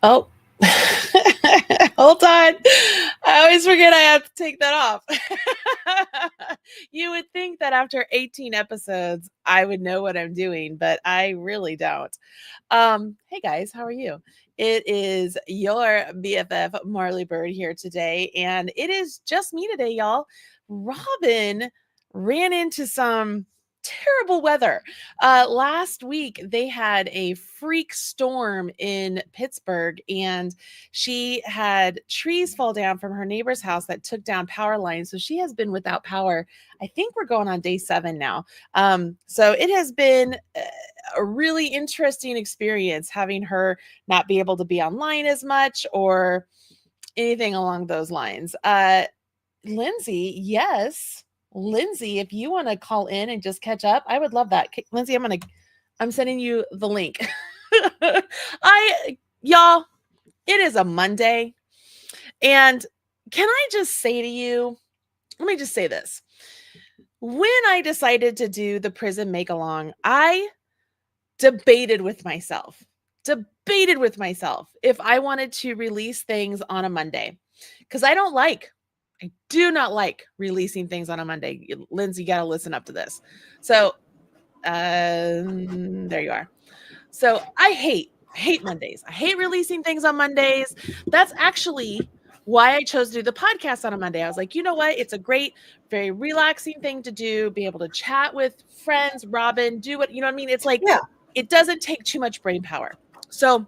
Oh, hold on. I always forget I have to take that off. You would think that after 18 episodes, I would know what I'm doing, but I really don't. Hey guys, how are you? It is your BFF Marley Bird here today, and it is just me today, y'all. Robin ran into some terrible weather. Last week, they had a freak storm in Pittsburgh, and she had trees fall down from her neighbor's house that took down power lines. So she has been without power. I think we're going on day 7 now. So it has been a really interesting experience having her not be able to be online as much or anything along those lines. Lindsey, yes. Lindsey, if you want to call in and just catch up, I would love that. Lindsey, I'm sending you the link. Y'all, it is a Monday. And can I just say to you, let me just say this. When I decided to do the Prism make-along, I debated with myself if I wanted to release things on a Monday, because I do not like releasing things on a Monday. Lindsey, you got to listen up to this. So there you are. So I hate Mondays. I hate releasing things on Mondays. That's actually why I chose to do the podcast on a Monday. I was like, you know what? It's a great, very relaxing thing to do, be able to chat with friends, Robin, do what, you know what I mean? It's like, it doesn't take too much brain power. So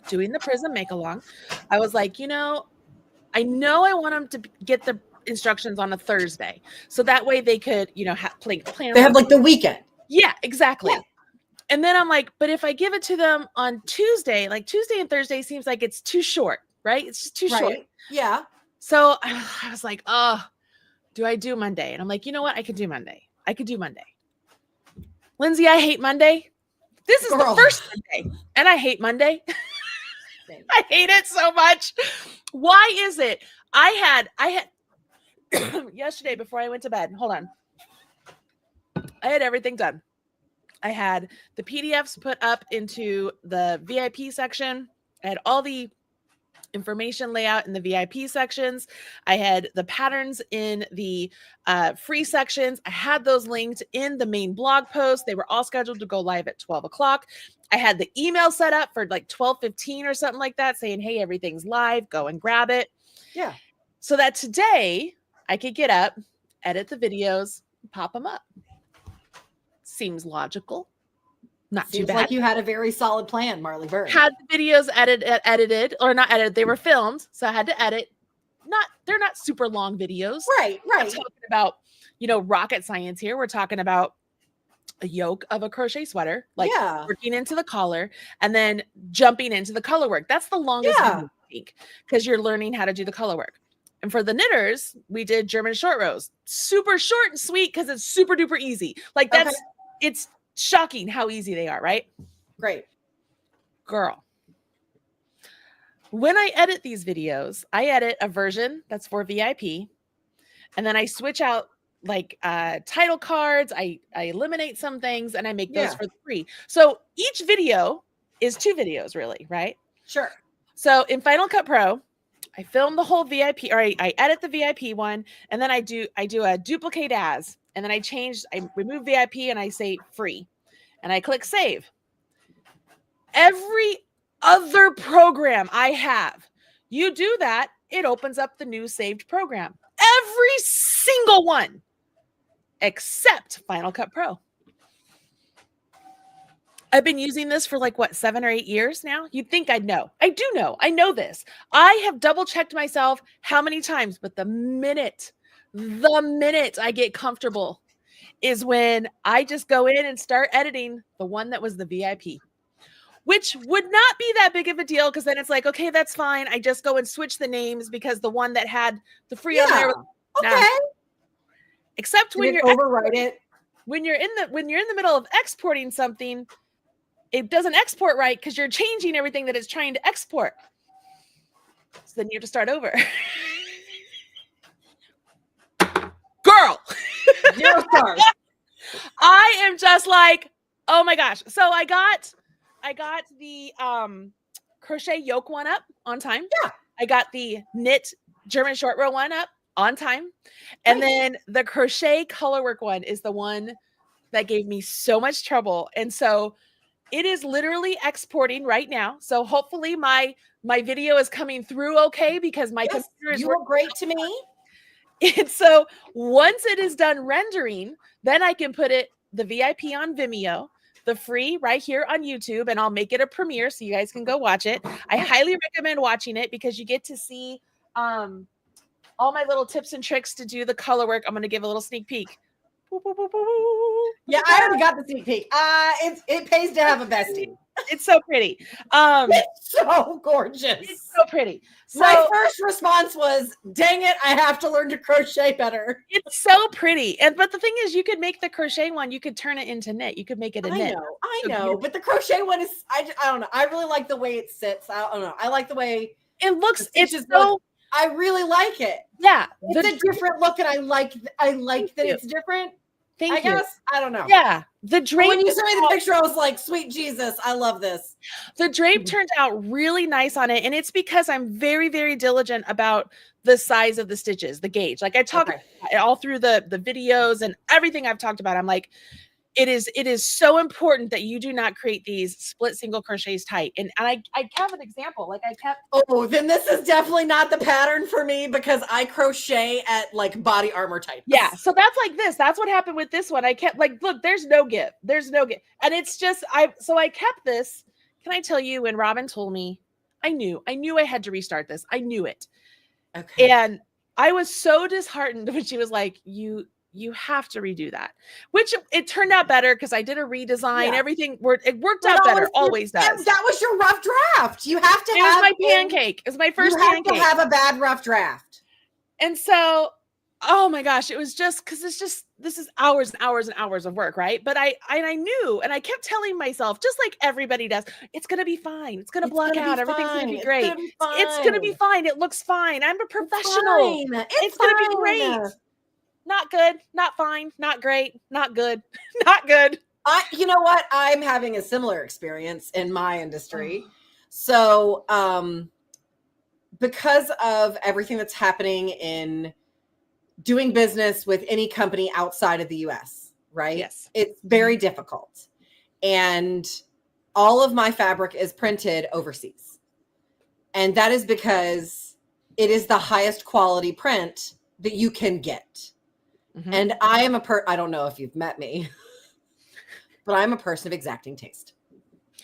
doing the Prism make-along, I was like, I know I want them to get the instructions on a Thursday. So that way they could, plan. They have like the weekend. Yeah, exactly. Yeah. And then I'm like, but if I give it to them on Tuesday, like Tuesday and Thursday seems like it's too short, right? It's just too short. Yeah. So I was like, oh, do I do Monday? And I'm like, you know what? I could do Monday. Lindsey, I hate Monday. This is the first Monday, and I hate Monday. I hate it so much. Why is it? I had yesterday before I went to bed. Hold on. I had everything done. I had the PDFs put up into the VIP section. I had all the information layout in the VIP sections. I had the patterns in the free sections. I had those linked in the main blog post. They were all scheduled to go live at 12 o'clock. I had the email set up for like 12:15 or something like that, saying, hey, everything's live. Go and grab it. Yeah. So that today I could get up, edit the videos, pop them up. Seems logical. Not too bad. Like you had a very solid plan, Marley Bird. Had the videos edited, or not edited. They were filmed, so I had to edit. They're not super long videos. Right. We're not talking about, rocket science here. We're talking about a yoke of a crochet sweater, like working into the collar and then jumping into the color work. That's the longest video, I think, because you're learning how to do the color work. And for the knitters, we did German short rows. Super short and sweet because it's super duper easy. Like it's shocking how easy they are, right? Great. Girl. When I edit these videos, I edit a version that's for VIP. And then I switch out like title cards. I eliminate some things and I make those for free. So each video is 2 videos really, right? Sure. So in Final Cut Pro, I film the whole VIP, or I edit the VIP one, and then I do a duplicate as, and then I remove VIP and I say free, and I click save. Every other program I have, you do that, it opens up the new saved program. Every single one, except Final Cut Pro. I've been using this for like 7 or 8 years now. You'd think I'd know. I do know. I know this. I have double checked myself how many times, but the minute I get comfortable is when I just go in and start editing the one that was the VIP, which would not be that big of a deal because then it's like, okay, that's fine. I just go and switch the names because the one that had the free on there. Okay. Except when you're overwrite it. When you're in the middle of exporting something, it doesn't export right because you're changing everything that it's trying to export. So then you have to start over. Girl. 0 stars. I am just like, oh my gosh. So I got the crochet yoke one up on time. Yeah. I got the knit German short row one up on time. And then the crochet colorwork one is the one that gave me so much trouble. And so it is literally exporting right now. So hopefully my video is coming through okay, because my computer is you look great to me. And so once it is done rendering, then I can put the VIP on Vimeo, the free right here on YouTube, and I'll make it a premiere so you guys can go watch it. I highly recommend watching it because you get to see all my little tips and tricks to do the color work. I'm going to give a little sneak peek. Yeah, I already got the sneak peek. It pays to have a bestie. It's so pretty. It's so gorgeous. It's so pretty. So, my first response was, dang it, I have to learn to crochet better. It's so pretty. But the thing is, you could make the crochet one, you could turn it into knit. You could make it a knit. I know. But the crochet one is, I don't know. I really like the way it sits. I don't know. I like the way it looks. It's so, I really like it. Yeah. It's a different look, and I like that it's different. I guess. I don't know. Yeah. The drape. When you sent me the picture, I was like, sweet Jesus, I love this. The drape turned out really nice on it. And it's because I'm very, very diligent about the size of the stitches, the gauge. Like I talk all through the videos and everything I've talked about. I'm like, it is so important that you do not create these split single crochets tight. And I have an example. Like I kept. Oh, then this is definitely not the pattern for me, because I crochet at like body armor type. Yeah. So that's like this. That's what happened with this one. I kept like, look, there's no give. And it's just, I kept this. Can I tell you, when Robin told me, I knew I had to restart this. I knew it. Okay. And I was so disheartened when she was like, you have to redo that, which it turned out better because I did a redesign. Everything it worked out better. Always does. That was your rough draft. You have to. It was my pancake. It was my first pancake. You have to have a bad rough draft. And so, oh my gosh, it was just because this is hours and hours and hours of work, right? But I knew, and I kept telling myself, just like everybody does, it's gonna be fine. It's gonna block out. Everything's gonna be great. It's gonna be fine. It looks fine. I'm a professional. It's gonna be great. Not good, not fine, not great, not good, not good. You know what? I'm having a similar experience in my industry. So, because of everything that's happening in doing business with any company outside of the US, right? Yes. It's very difficult. And all of my fabric is printed overseas. And that is because it is the highest quality print that you can get. Mm-hmm. And I am I don't know if you've met me, but I'm a person of exacting taste.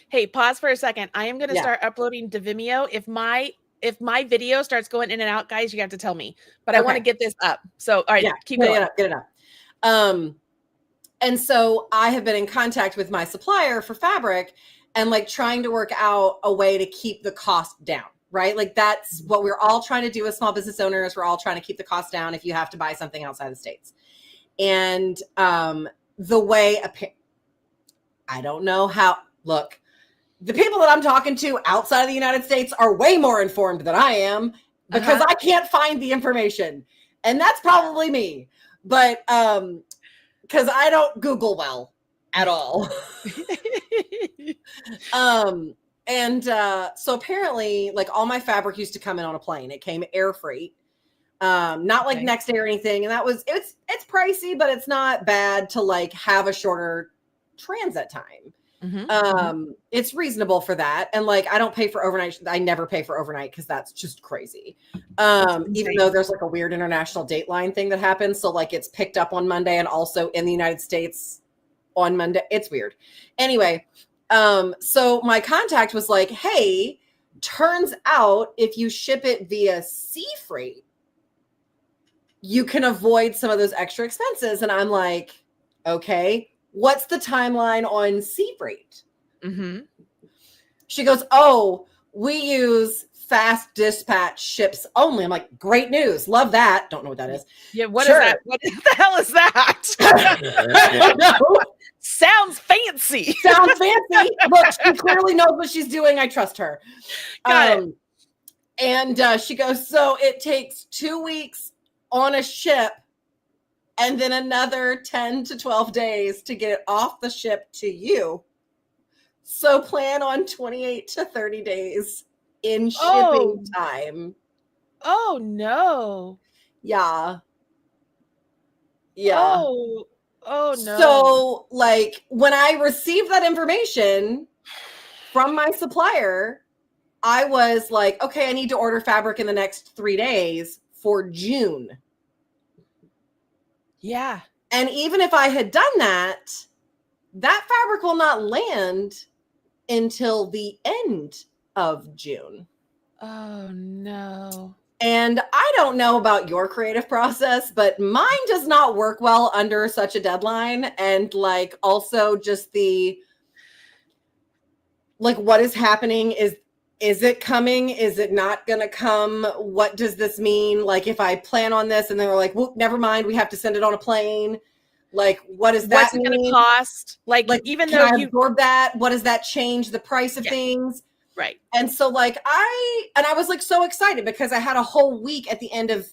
Hey, pause for a second. I am going to start uploading to Vimeo. If my video starts going in and out, guys, you have to tell me. But I want to get this up. So, all right, keep going. Get it up. And so I have been in contact with my supplier for fabric and like trying to work out a way to keep the cost down. Right? Like that's what we're all trying to do as small business owners. We're all trying to keep the cost down if you have to buy something outside the States. And the way, I don't know how, look, the people that I'm talking to outside of the United States are way more informed than I am because I can't find the information. And that's probably me. But because I don't Google well at all. And so apparently, like all my fabric used to come in on a plane. It came air freight, not like next day or anything. And that was it's pricey, but it's not bad to like have a shorter transit time. Mm-hmm. It's reasonable for that. And like I don't pay for overnight. I never pay for overnight because that's just crazy. Even though there's like a weird international dateline thing that happens. So like it's picked up on Monday and also in the United States on Monday. It's weird. Anyway. So my contact was like, hey, turns out if you ship it via sea freight, you can avoid some of those extra expenses. And I'm like, okay, what's the timeline on sea freight? Mm-hmm. She goes, oh, we use fast dispatch ships only. I'm like, great news. Love that. Don't know what that is. Yeah. What is that? What the hell is that? I don't know. Sounds fancy. Sounds fancy. Look, she clearly knows what she's doing. I trust her. Got it. And she goes, so it takes 2 weeks on a ship and then another 10 to 12 days to get it off the ship to you. So plan on 28 to 30 days in Oh, shipping time. oh no. Yeah. Yeah. Oh, oh no. So, like, when I received that information from my supplier, I was like, okay, I need to order fabric in the next 3 days for June. Yeah. And even if I had done that, that fabric will not land until the end of June. Oh no. And I don't know about your creative process, but mine does not work well under such a deadline. And like also just the like what is happening is it coming? Is it not going to come? What does this mean? Like if I plan on this and then they're like, whoop, never mind, we have to send it on a plane. Like what does What's that it going to mean? cost? Like Like even can though I you absorb that? What does that change the price of yeah, things? right. And so like I was like so excited because I had a whole week at the end of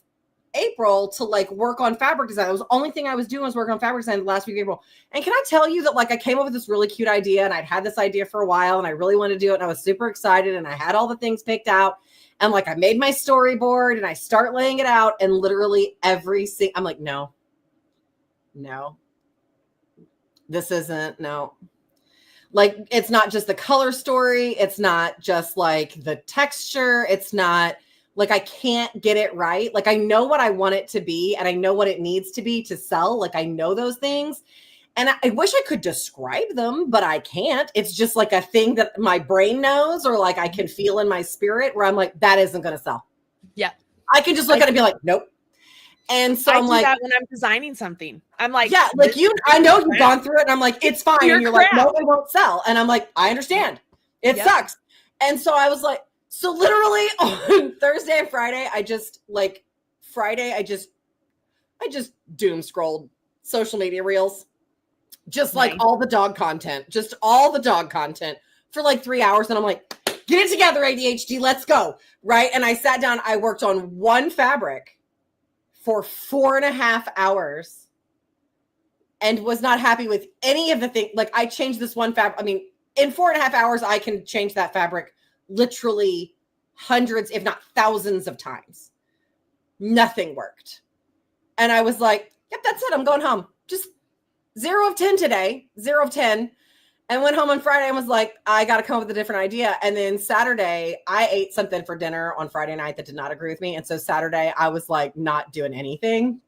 April to like work on fabric design. It was the only thing I was doing was working on fabric design the last week of April. And can I tell you that like I came up with this really cute idea and I'd had this idea for a while and I really wanted to do it and I was super excited and I had all the things picked out and like I made my storyboard and I start laying it out and literally I'm like, no, this isn't, no. Like it's not just the color story. It's not just like the texture. It's not like I can't get it right. Like I know what I want it to be and I know what it needs to be to sell. Like I know those things. And I wish I could describe them, but I can't. It's just like a thing that my brain knows or like I can feel in my spirit where I'm like, that isn't going to sell. Yeah. I can just look at it and be like, nope. And so I'm do like, that when I'm designing something. I'm like, yeah, like I know you've gone through it and I'm like, it's fine. And you're like, no, it won't sell. And I'm like, I understand. It sucks. And so I was like, so literally on Thursday and Friday, I just doom scrolled social media reels, just like all the dog content for like 3 hours. And I'm like, get it together, ADHD, let's go. Right. And I sat down, I worked on one fabric for 4.5 hours and was not happy with any of the things. Like I changed this one fabric. I mean, in 4.5 hours, I can change that fabric literally hundreds, if not thousands of times. Nothing worked. And I was like, yep, that's it. I'm going home. Just 0 of 10 today, 0 of 10. And went home on Friday and was like, I got to come up with a different idea. And then Saturday, I ate something for dinner on Friday night that did not agree with me. And so Saturday, I was like not doing anything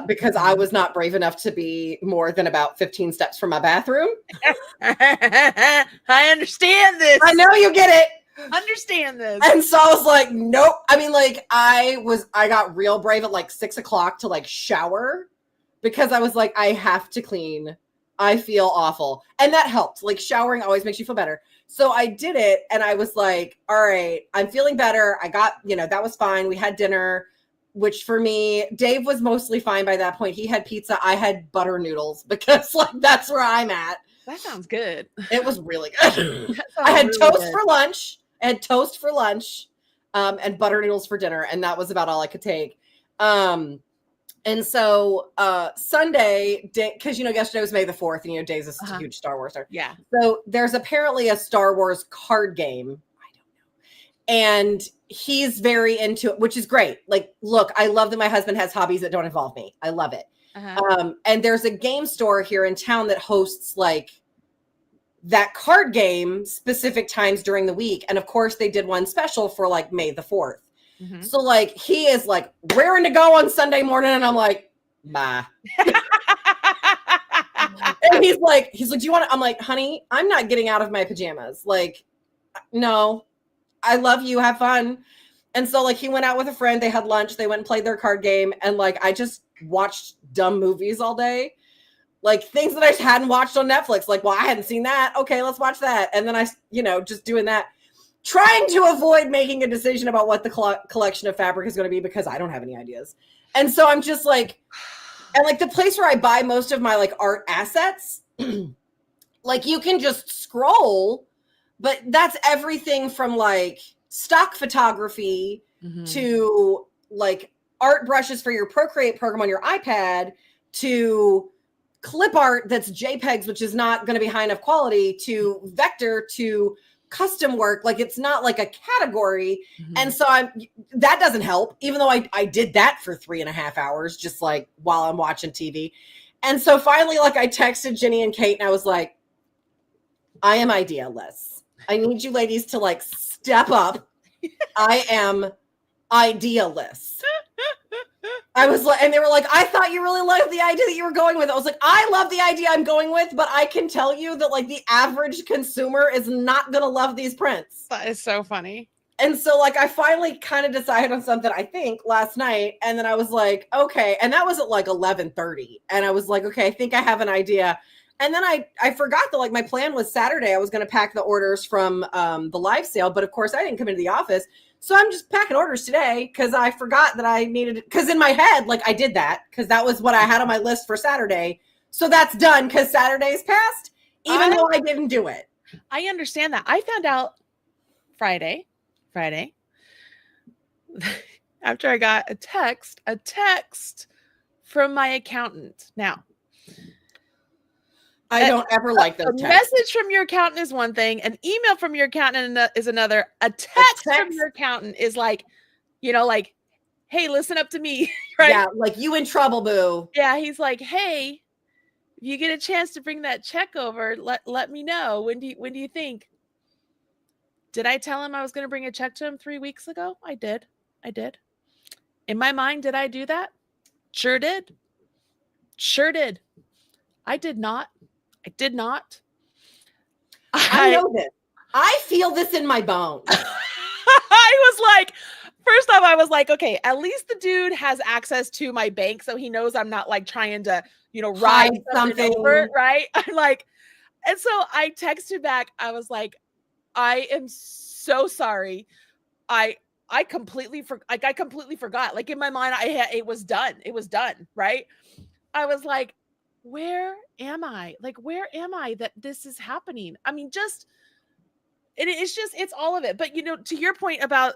because I was not brave enough to be more than about 15 steps from my bathroom. I understand this. I know you get it. Understand this. And so I was like, nope. I mean, like I got real brave at like 6 o'clock to like shower because I was like, I have to clean. I feel awful. And that helped. Like showering always makes you feel better. So I did it and I was like, all right, I'm feeling better. I got, that was fine. We had dinner, which for me, Dave was mostly fine by that point. He had pizza. I had butter noodles because like that's where I'm at. That sounds good. It was really good. I had really toast for lunch. And butter noodles for dinner. And that was about all I could take. And so Sunday, because, yesterday was May the 4th, and, Dave's a huge Star Wars star. Yeah. So there's apparently a Star Wars card game. I don't know. And he's very into it, which is great. Like, look, I love that my husband has hobbies that don't involve me. I love it. And there's a game store here in town that hosts like that card game specific times during the week. And of course they did one special for like May the 4th. So like he is like raring to go on Sunday morning and I'm like, bye. And he's like, do you want to? I'm like, honey, I'm not getting out of my pajamas. Like, no, I love you. Have fun. And so like he went out with a friend. They had lunch. They went and played their card game. And like I just watched dumb movies all day. Like things that I hadn't watched on Netflix. Like, well, I hadn't seen that. Okay, let's watch that. And then I, just doing that. Trying to avoid making a decision about what the collection of fabric is going to be because I don't have any ideas. And so I'm just like, and like the place where I buy most of my like art assets, like you can just scroll, but that's everything from like stock photography to like art brushes for your Procreate program on your iPad to clip art that's JPEGs, which is not going to be high enough quality, to vector, to custom work. Like it's not like a category. Mhm. And so that doesn't help, even though I did that for 3.5 hours, just like while I'm watching TV. And so finally, like I texted Jenny and Kate and I was like, I am idealess. I need you ladies to like step up. I am idealist. I was like, and they were like, I thought you really loved the idea that you were going with. I was like, I love the idea I'm going with, but I can tell you that like the average consumer is not going to love these prints. That is so funny. And so like, I finally kind of decided on something, I think last night. And then I was like, okay. And that was at like 11:30. And I was like, okay, I think I have an idea. And then I forgot that like my plan was Saturday. I was going to pack the orders from the live sale, but of course I didn't come into the office. So I'm just packing orders today because I forgot that I needed it. Because in my head, like I did that because that was what I had on my list for Saturday. So that's done because Saturday's passed, even though I didn't do it. I understand that. I found out Friday, after I got a text from my accountant. Now, I don't ever like those texts. A message from your accountant is one thing. An email from your accountant is another. A text from your accountant is like, like, hey, listen up to me. Right? Yeah, like you in trouble, boo. Yeah, he's like, hey, if you get a chance to bring that check over, let me know. When do you think? Did I tell him I was going to bring a check to him 3 weeks ago? I did. In my mind, did I do that? Sure did. I did not. I know this. I feel this in my bones. I was like, first off, I was like, okay, at least the dude has access to my bank, so he knows I'm not like trying to, ride something over, right? I'm like, and so I texted back. I was like, I am so sorry. I completely forgot. Like in my mind, it was done. It was done, right? I was like, where am I? Like, where am I that this is happening? I mean, it's all of it. But, to your point about,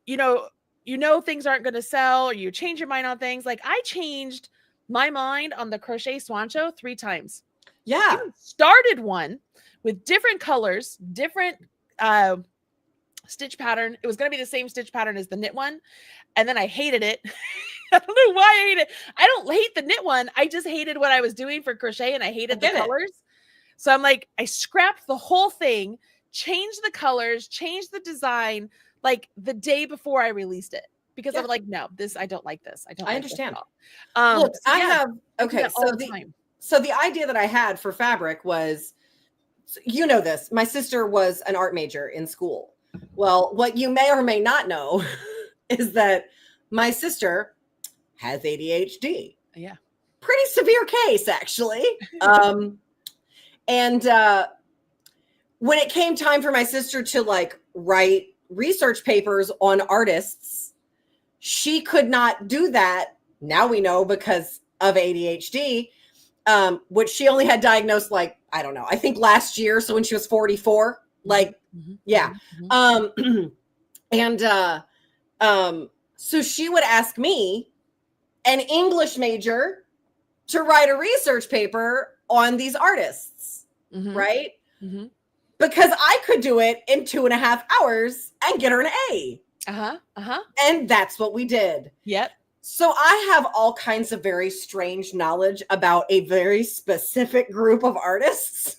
things aren't going to sell or you change your mind on things. Like I changed my mind on the Crochet Swan Show 3 times. Yeah. I started one with different colors, different stitch pattern. It was going to be the same stitch pattern as the knit one. And then I hated it. I don't know why I hate it. I don't hate the knit one. I just hated what I was doing for crochet and I hated the colors. So I'm like, I scrapped the whole thing, changed the colors, changed the design like the day before I released it. Because I'm like, no, I don't like this. I understand. This at all. Look, so the idea that I had for fabric was, this, my sister was an art major in school. Well, what you may or may not know is that my sister has ADHD. Yeah. Pretty severe case, actually. And when it came time for my sister to like write research papers on artists, she could not do that. Now we know because of ADHD, which she only had diagnosed like, I don't know, I think last year. So when she was 44, like, yeah. So she would ask me, an English major, to write a research paper on these artists, right? Because I could do it in 2.5 hours and get her an A. And that's what we did. Yep. So I have all kinds of very strange knowledge about a very specific group of artists.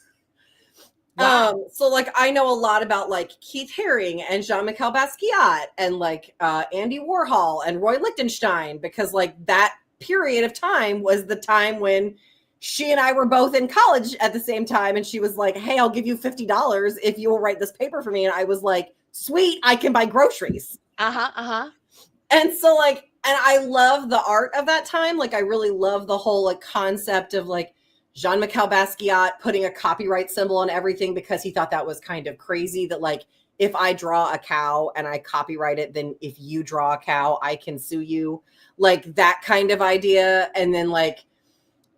Wow. So like I know a lot about like Keith Haring and Jean-Michel Basquiat and like Andy Warhol and Roy Lichtenstein, because like that period of time was the time when she and I were both in college at the same time. And she was like, hey, I'll give you $50 if you will write this paper for me. And I was like, sweet, I can buy groceries. And so like, and I love the art of that time. Like I really love the whole like concept of like Jean-Michel Basquiat putting a copyright symbol on everything because he thought that was kind of crazy that like, if I draw a cow and I copyright it, then if you draw a cow, I can sue you. Like that kind of idea. And then like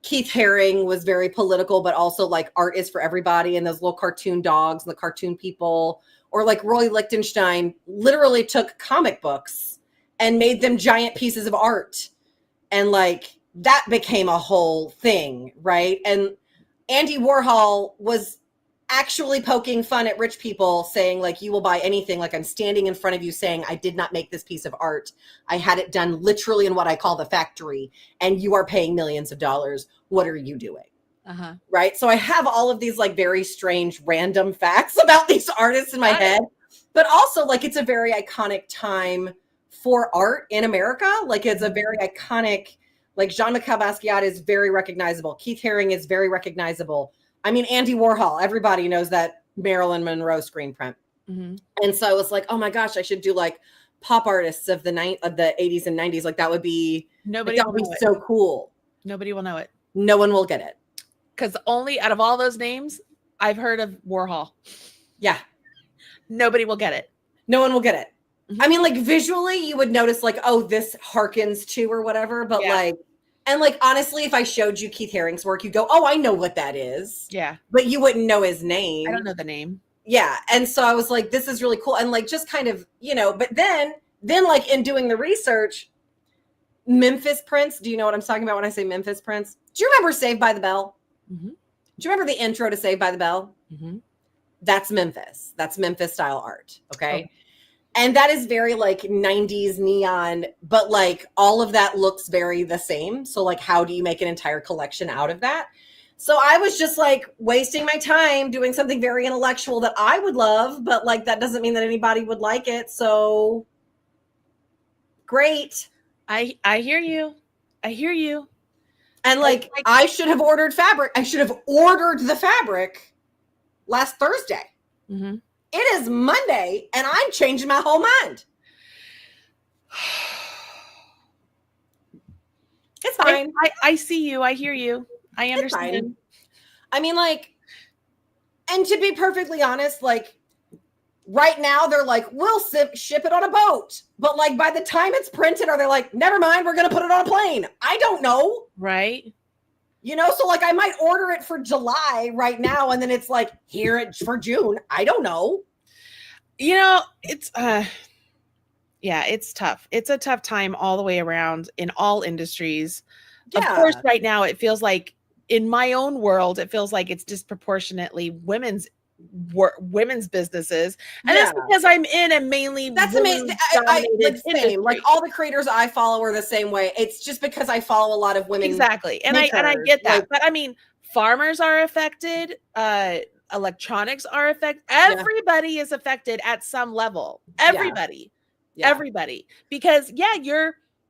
Keith Haring was very political, but also like art is for everybody. And those little cartoon dogs and the cartoon people, or like Roy Lichtenstein literally took comic books and made them giant pieces of art. And like, that became a whole thing, right? And Andy Warhol was actually poking fun at rich people, saying like, you will buy anything. Like, I'm standing in front of you saying, I did not make this piece of art. I had it done literally in what I call the factory, and you are paying millions of dollars. What are you doing? Uh-huh. Right. So I have all of these like very strange random facts about these artists in my head, but also like it's a very iconic time for art in America. Like it's a very iconic, like Jean-Michel Basquiat is very recognizable. Keith Haring is very recognizable. I mean, Andy Warhol, everybody knows that Marilyn Monroe screen print. Mm-hmm. And so I was like, oh my gosh, I should do like pop artists of the 80s and 90s. Like that would be, so cool. Nobody will know it. No one will get it. Because only out of all those names, I've heard of Warhol. Yeah. Nobody will get it. No one will get it. Mm-hmm. I mean, like visually, you would notice like, oh, this harkens to or whatever. But like, and like, honestly, if I showed you Keith Haring's work, you'd go, oh, I know what that is. Yeah. But you wouldn't know his name. I don't know the name. Yeah. And so I was like, this is really cool. And like, just kind of, but then like in doing the research, Memphis Prince, do you know what I'm talking about when I say Memphis Prince? Do you remember Saved by the Bell? Mm-hmm. Do you remember the intro to Saved by the Bell? Mm-hmm. That's Memphis. That's Memphis style art. Okay. And that is very like 90s neon, but like all of that looks very the same. So like, how do you make an entire collection out of that? So I was just like wasting my time doing something very intellectual that I would love, but like, that doesn't mean that anybody would like it. So great. I hear you. I hear you. And like I should have ordered fabric. I should have ordered the fabric last Thursday. Mm-hmm. It is Monday and I'm changing my whole mind. It's fine. I see you. I hear you. I understand. I mean, like, and to be perfectly honest, like right now they're like, we'll ship it on a boat. But like by the time it's printed, are they like, never mind, we're going to put it on a plane? I don't know. Right. So like I might order it for July right now. And then it's like, here it for June. I don't know. It's, it's tough. It's a tough time all the way around in all industries. Yeah. Of course, right now it feels like in my own world, it feels like it's disproportionately women's businesses, and that's because I'm in a mainly that's amazing. Same. Like all the creators I follow are the same way. It's just because I follow a lot of women. Exactly, and I get that. But I mean, farmers are affected. Electronics are affected. Everybody is affected at some level. Everybody, because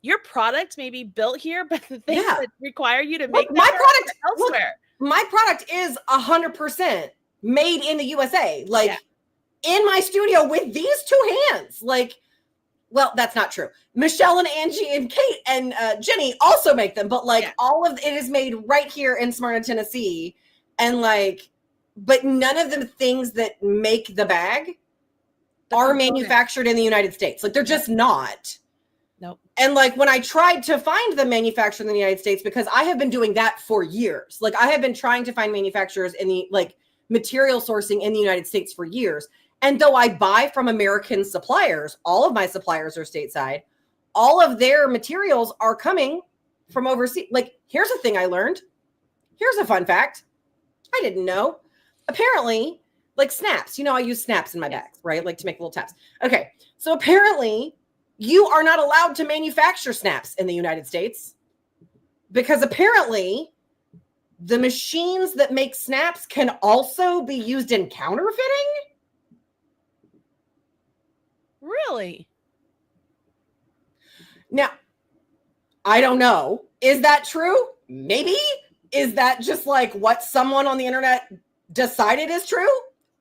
your product may be built here, but the things that require you to make my product elsewhere. My product is 100% made in the USA, like in my studio with these two hands. Like, well, that's not true. Michelle and Angie and Kate and Jenny also make them, but like all of it is made right here in Smyrna, Tennessee. And like, but none of the things that make the bag are manufactured in the United States. Like they're just not. Nope. And like when I tried to find them manufactured in the United States, because I have been doing that for years. Like I have been trying to find manufacturers in the material sourcing in the United States for years. And though I buy from American suppliers, all of my suppliers are stateside, all of their materials are coming from overseas. Like, here's a thing I learned. Here's a fun fact. I didn't know. Apparently, like snaps, I use snaps in my bags, right? Like to make little tabs. Okay. So apparently you are not allowed to manufacture snaps in the United States because apparently the machines that make snaps can also be used in counterfeiting? Really? Now, I don't know. Is that true? Maybe. Is that just like what someone on the internet decided is true?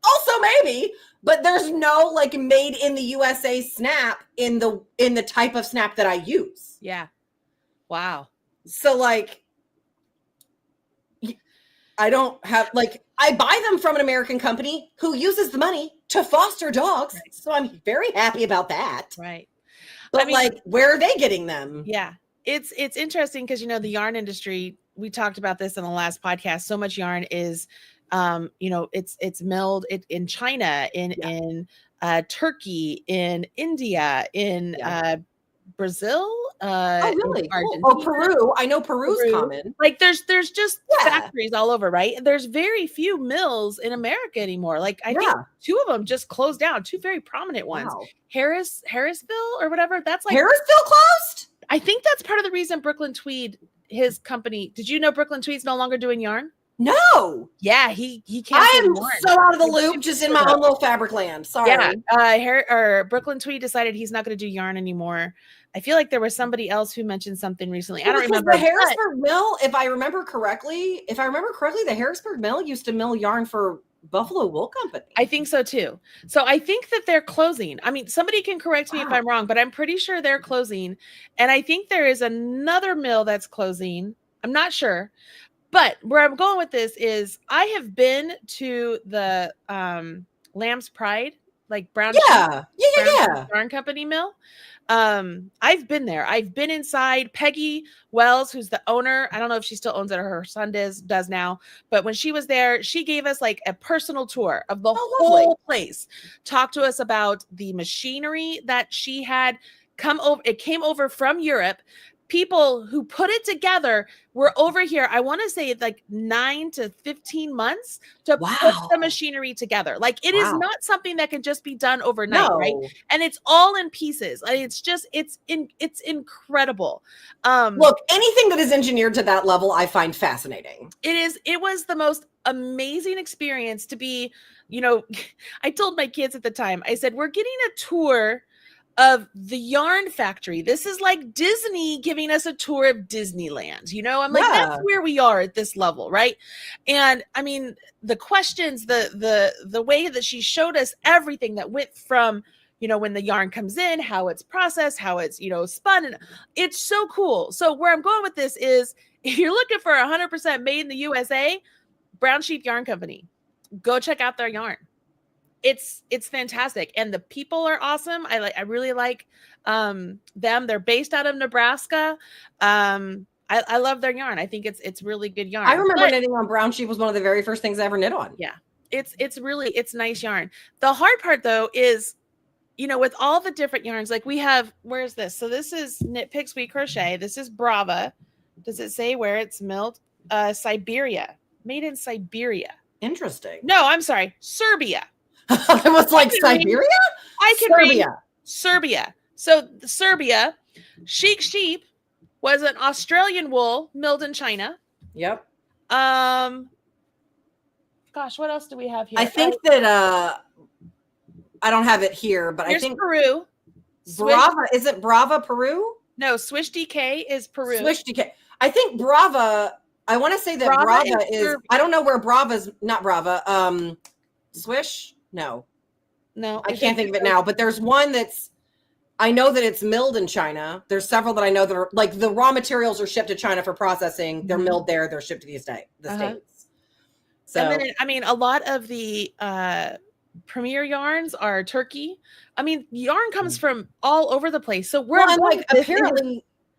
Also maybe, but there's no like made in the USA snap in the type of snap that I use. Yeah. Wow. So like I don't have I buy them from an American company who uses the money to foster dogs. Right. So I'm very happy about that. Right. But where are they getting them? Yeah. It's interesting because, the yarn industry, we talked about this in the last podcast. So much yarn is, it's milled in China, in Turkey, in India, in Brazil, Oh, in really? Cool. Oh, Argentina, Peru. I know Peru's Peru. common. Like there's just Yeah. factories all over, right? There's very few mills in America anymore. Like I think Yeah. 2 of them just closed down, 2 very prominent ones. Wow. Harrisville or whatever. That's like Harrisville closed? I think that's part of the reason Brooklyn Tweed, his company. Did you know Brooklyn Tweed's no longer doing yarn? No. Yeah, he I canceled am yarn. so out of the Like 2 loop, just in years my ago. own little fabric land. Sorry. Yeah, Brooklyn Tweed decided he's not going to do yarn anymore. I feel like there was somebody else who mentioned something recently. I don't remember. The Harrisburg Mill, if I remember correctly, the Harrisburg Mill used to mill yarn for Buffalo Wool Company. I think so too. So I think that they're closing. I mean, somebody can correct me if I'm wrong, but I'm pretty sure they're closing. And I think there is another mill that's closing. I'm not sure. But where I'm going with this is I have been to the Lamb's Pride, like Brown Yarn Company mill. I've been there. I've been inside. Peggy Wells, who's the owner, I don't know if she still owns it or her son does now, but when she was there, she gave us like a personal tour of the whole place. Talked to us about the machinery that she had come over. It came over from Europe. People who put it together were over here, I want to say like 9 to 15 months to put the machinery together. Like it is not something that can just be done overnight, right? And it's all in pieces. I mean, it's incredible. Look, anything that is engineered to that level, I find fascinating. It was the most amazing experience to be, I told my kids at the time, I said, we're getting a tour of the yarn factory. This is like Disney giving us a tour of Disneyland. I'm like, that's where we are at this level, right? And I mean, the questions, the way that she showed us everything that went from, when the yarn comes in, how it's processed, how it's, spun, and it's so cool. So where I'm going with this is, if you're looking for 100% made in the USA, Brown Sheep Yarn Company, go check out their yarn. It's fantastic, and the people are awesome. I really like them. They're based out of Nebraska. I love their yarn. I think it's really good yarn. I remember knitting on Brown Sheep was one of the very first things I ever knit on. Yeah, it's nice yarn. The hard part though is, with all the different yarns, like we have, where's this? So this is Knit Picks We Crochet. This is Brava. Does it say where it's milled? Siberia, made in Siberia. Interesting. No, I'm sorry, Serbia. It was like Siberia? I can read Serbia. So Serbia, Chic Sheep was an Australian wool milled in China. Yep. Gosh, what else do we have here? I think that I don't have it here, but I think Peru. Brava, is it Brava, Peru? No, Swish DK is Peru. Swish DK. I think Brava, I want to say that Brava is I don't know where Brava's, not Brava, Swish? No, I can't think of it now, but there's one I know that it's milled in China. There's several that I know that are like the raw materials are shipped to China for processing. They're milled there. They're shipped to the States. So, and then, I mean, a lot of the premier yarns are Turkey. I mean, yarn comes from all over the place. So we're like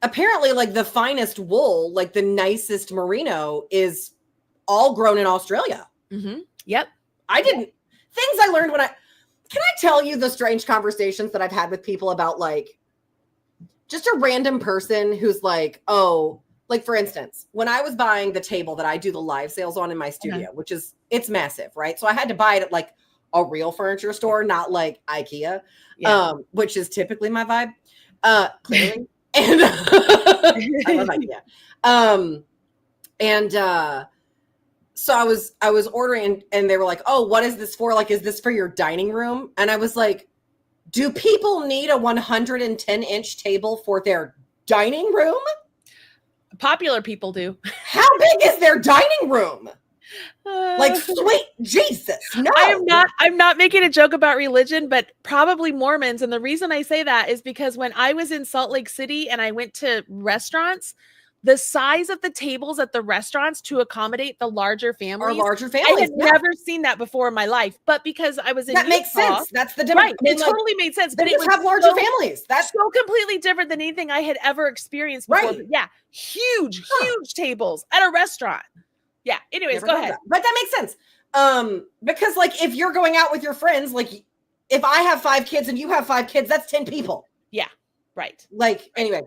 apparently like the finest wool, like the nicest merino is all grown in Australia. Mm-hmm. Yep. Things I learned can I tell you the strange conversations that I've had with people about like just a random person who's like, oh, like for instance, when I was buying the table that I do the live sales on in my studio, which is, it's massive, right? So I had to buy it at like a real furniture store, not like IKEA, which is typically my vibe, clearly. And I love IKEA. So I was ordering and they were like, oh, what is this for? Like, is this for your dining room? And I was like, do people need a 110-inch table for their dining room? Popular people do. How big is their dining room? Like, sweet Jesus. No. I'm not making a joke about religion, but probably Mormons. And the reason I say that is because when I was in Salt Lake City and I went to restaurants, the size of the tables at the restaurants to accommodate the larger families. I had never seen that before in my life, but because I was in Utah, makes sense. That's the difference. Right. It totally made sense. But it have larger families. That's so completely different than anything I had ever experienced before. Right. Yeah. Huge tables at a restaurant. Yeah. Anyways, go ahead. But that makes sense. Because like if you're going out with your friends, like if I have 5 kids and you have 5 kids, that's 10 people. Yeah. Right. Like, anyway.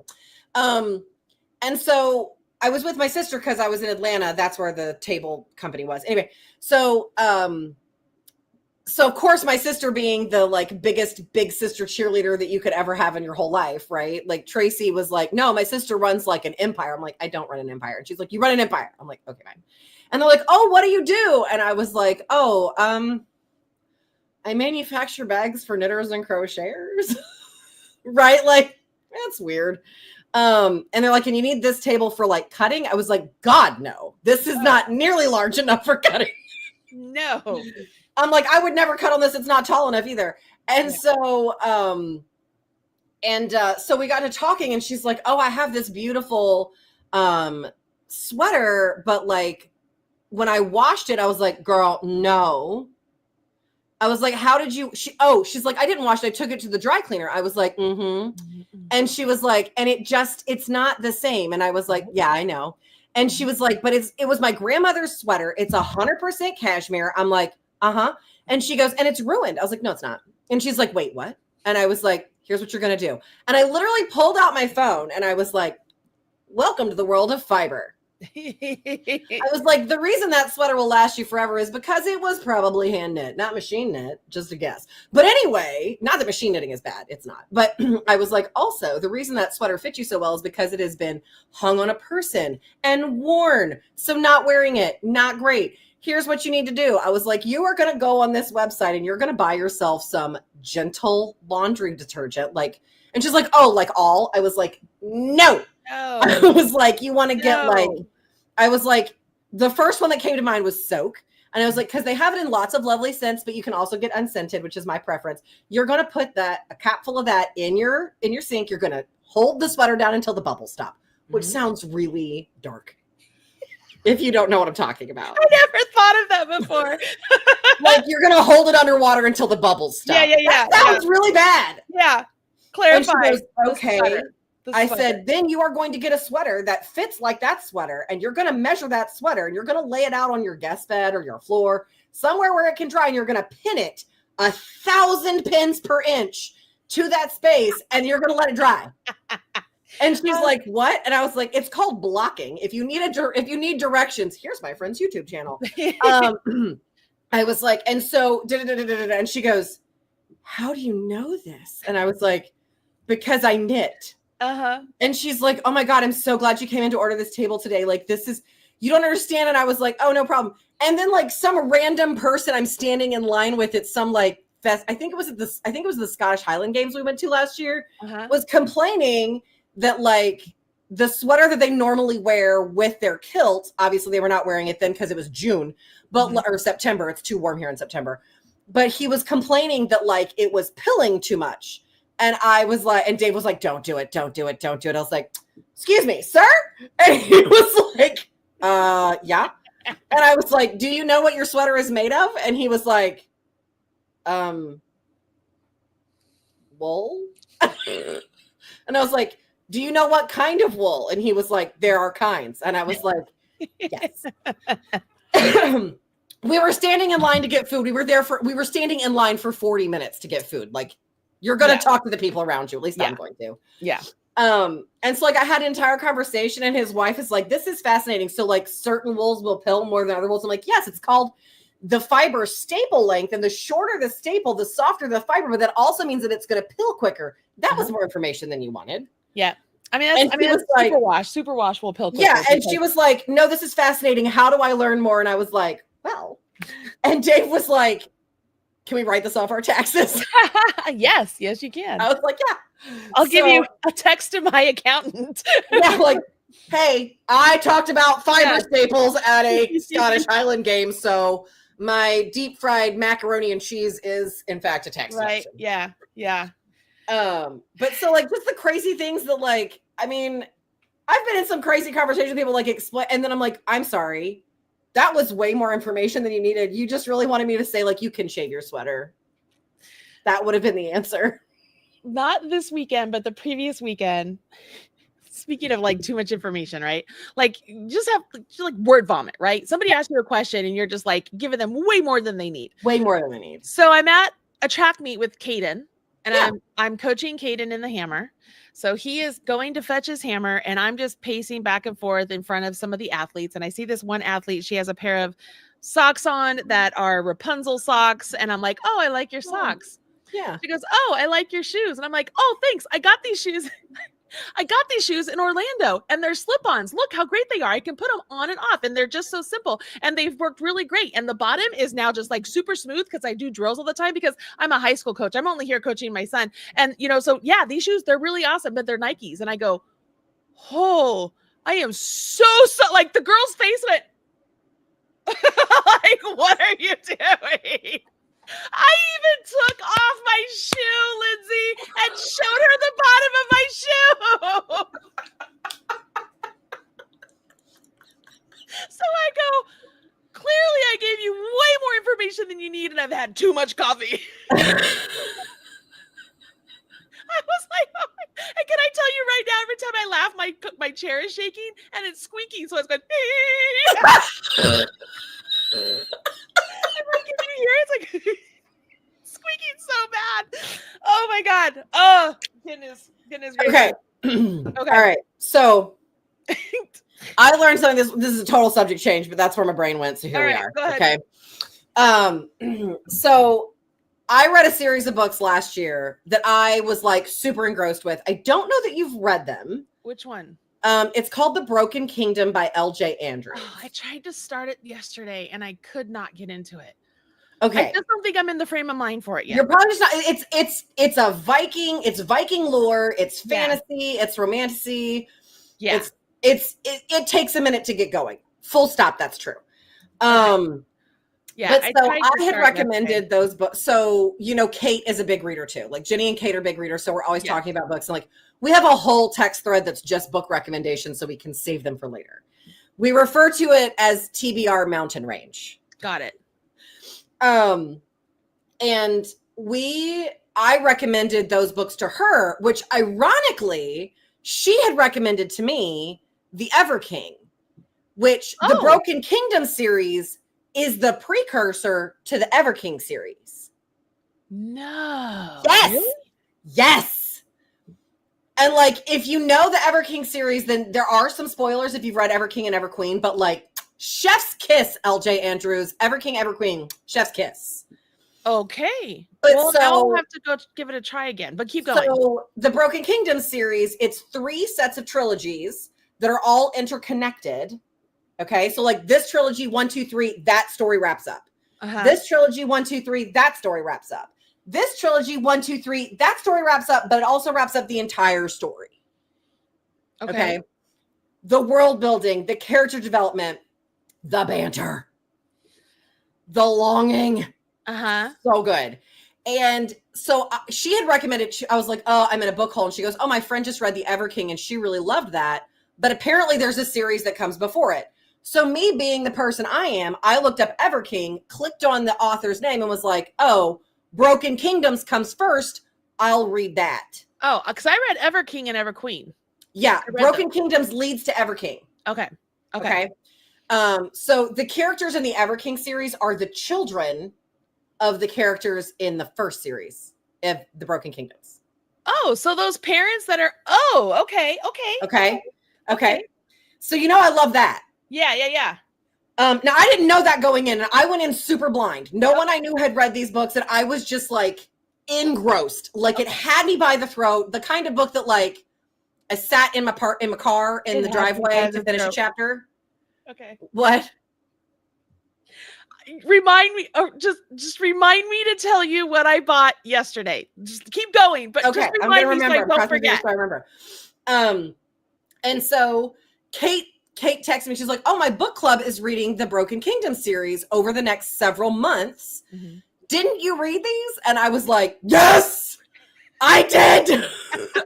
And so I was with my sister because I was in Atlanta. That's where the table company was. Anyway, so of course my sister being the like biggest big sister cheerleader that you could ever have in your whole life, right? Like Tracy was like, no, my sister runs like an empire. I'm like, I don't run an empire. And she's like, you run an empire. I'm like, okay, fine. And they're like, oh, what do you do? And I was like, oh, I manufacture bags for knitters and crocheters. Right? Like, that's weird. And they're like, and you need this table for like cutting? I was like, God, no, this is not nearly large enough for cutting. No. I'm like, I would never cut on this. It's not tall enough either. And so we got to talking and she's like, oh, I have this beautiful sweater. But like, when I washed it, I was like, girl, no. I was like, how did you, she's like, I didn't wash it. I took it to the dry cleaner. I was like, And she was like, and it's not the same. And I was like, yeah, I know. And she was like, but it was my grandmother's sweater. It's 100% cashmere. I'm like, and she goes, and it's ruined. I was like, no, it's not. And she's like, wait, what? And I was like, here's what you're going to do. And I literally pulled out my phone and I was like, welcome to the world of fiber. I was like, the reason that sweater will last you forever is because it was probably hand knit, not machine knit, just a guess. But anyway, not that machine knitting is bad. It's not. But I was like, also, the reason that sweater fits you so well is because it has been hung on a person and worn. So not wearing it, not great. Here's what you need to do. I was like, you are going to go on this website and you're going to buy yourself some gentle laundry detergent. Like, and she's like, oh, like all? I was like, no. I was like, you want to get like, I was like, the first one that came to mind was soak. And I was like, because they have it in lots of lovely scents, but you can also get unscented, which is my preference. You're going to put a cap full of that in your sink. You're going to hold the sweater down until the bubbles stop, which sounds really dark. If you don't know what I'm talking about. I never thought of that before. Like you're going to hold it underwater until the bubbles stop. Yeah. That sounds really bad. Yeah. Clarify. And she goes, okay. I said, then you are going to get a sweater that fits like that sweater. And you're going to measure that sweater and you're going to lay it out on your guest bed or your floor, somewhere where it can dry. And you're going to pin it 1,000 pins per inch to that space. And you're going to let it dry. And she's like, what? And I was like, it's called blocking. If you need directions, here's my friend's YouTube channel. I was like, and so, and she goes, how do you know this? And I was like, because I knit. And she's like, oh my God, I'm so glad you came in to order this table today. Like, you don't understand. And I was like, oh, no problem. And then like some random person I'm standing in line with at some like fest, I think it was the Scottish Highland Games we went to last year, was complaining that like the sweater that they normally wear with their kilt, obviously they were not wearing it then because it was June, or September. It's too warm here in September. But he was complaining that like it was pilling too much. And I was like, and Dave was like, don't do it. I was like, excuse me, sir. And he was like, yeah. And I was like, do you know what your sweater is made of? And he was like, wool. And I was like, do you know what kind of wool? And he was like, there are kinds. And I was like, yes. We were standing in line to get food. We were standing in line for 40 minutes to get food. Like, you're going to talk to the people around you. At least I'm going to. Yeah. And so like I had an entire conversation and his wife is like, this is fascinating. So like certain wools will pill more than other wools. I'm like, yes, it's called the fiber staple length. And the shorter the staple, the softer the fiber. But that also means that it's going to pill quicker. That was more information than you wanted. Yeah. I mean, that's like, superwash will pill quicker. Yeah. And she was like, no, this is fascinating. How do I learn more? And I was like, well, and Dave was like, can we write this off our taxes? Yes, you can. I was like, yeah. I'll give you a text to my accountant. Yeah, like, hey, I talked about fiber staples at a Scottish Highland game, so my deep fried macaroni and cheese is, in fact, a tax deduction. Right, yeah. But so, like, just the crazy things that, like, I mean, I've been in some crazy conversations with people, like, explain, and then I'm like, I'm sorry. That was way more information than you needed. You just really wanted me to say, like, you can shave your sweater. That would have been the answer. Not this weekend, but the previous weekend. Speaking of like too much information, right? Like just like word vomit, right? Somebody asks you a question and you're just like giving them way more than they need. Way more than they need. So I'm at a track meet with Caden and I'm coaching Caden in the hammer. So he is going to fetch his hammer, and I'm just pacing back and forth in front of some of the athletes. And I see this one athlete. She has a pair of socks on that are Rapunzel socks. And I'm like, oh, I like your socks. Yeah. She goes, oh, I like your shoes. And I'm like, oh, thanks. I got these shoes. I got these shoes in Orlando, and they're slip-ons. Look how great they are. I can put them on and off, and they're just so simple, and they've worked really great. And the bottom is now just like super smooth because I do drills all the time because I'm a high school coach. I'm only here coaching my son. And, so yeah, these shoes, they're really awesome, but they're Nikes. And I go, oh, I am so, like the girl's face went, like, what are you doing? I even took off my shoe, Lindsay, and showed her the bottom of my shoe. So I go, clearly I gave you way more information than you need, and I've had too much coffee. I was like, oh, and can I tell you right now, every time I laugh, my chair is shaking and it's squeaking. So I was going, like, can you hear it? It's like squeaking so bad. Oh my God. Oh, goodness gracious. Okay. All right. So I learned something. This is a total subject change, but that's where my brain went. So here we are. Go ahead. Okay. So I read a series of books last year that I was like super engrossed with. I don't know that you've read them. Which one? It's called The Broken Kingdom by L.J. Andrews. Oh, I tried to start it yesterday and I could not get into it. Okay. I just don't think I'm in the frame of mind for it yet. You're probably just not. It's a Viking. It's Viking lore. It's fantasy. It's romantasy. Yeah. It takes a minute to get going. Full stop. That's true. Yeah. But so I had recommended those books. So, Kate is a big reader too. Like Jenny and Kate are big readers. So we're always talking about books. And like, we have a whole text thread that's just book recommendations so we can save them for later. We refer to it as TBR Mountain Range. Got it. And I recommended those books to her, which ironically, she had recommended to me The Ever King, which the Broken Kingdom series is the precursor to the Ever King series. No. Yes. Really? Yes. And like, if you know the Ever King series, then there are some spoilers if you've read Ever King and Ever Queen, but like, chef's kiss, L.J. Andrews, Ever King, Ever Queen, chef's kiss. Okay. But well, now I'll have to go give it a try again, but keep going. So the Broken Kingdom series, it's 3 sets of trilogies that are all interconnected. Okay. So like this trilogy, 1, 2, 3, that story wraps up. This trilogy, 1, 2, 3, that story wraps up. This trilogy, 1, 2, 3, that story wraps up, but it also wraps up the entire story. Okay. The world building, the character development, the banter, the longing. So good. And so she had recommended, I was like, oh, I'm in a book hole. And she goes, oh, my friend just read The Ever King and she really loved that. But apparently there's a series that comes before it. So me being the person I am, I looked up Ever King, clicked on the author's name and was like, oh, Broken Kingdoms comes first. I'll read that. Oh, because I read Ever King and Ever Queen. Yeah. Broken Kingdoms leads to Ever King. Okay. So the characters in the Ever King series are the children of the characters in the first series of the Broken Kingdoms. Oh, so those parents that are, okay. So, I love that. Yeah. Now I didn't know that going in, and I went in super blind. No one I knew had read these books, and I was just like engrossed. Like it had me by the throat. The kind of book that like I sat in my car in the driveway to finish a chapter. Okay. What? Remind me, or just remind me to tell you what I bought yesterday. Just keep going, but just remind me so I don't forget. I remember. And so Kate texted me. She's like, "Oh, my book club is reading the Broken Kingdom series over the next several months. Didn't you read these?" And I was like, "Yes, I did."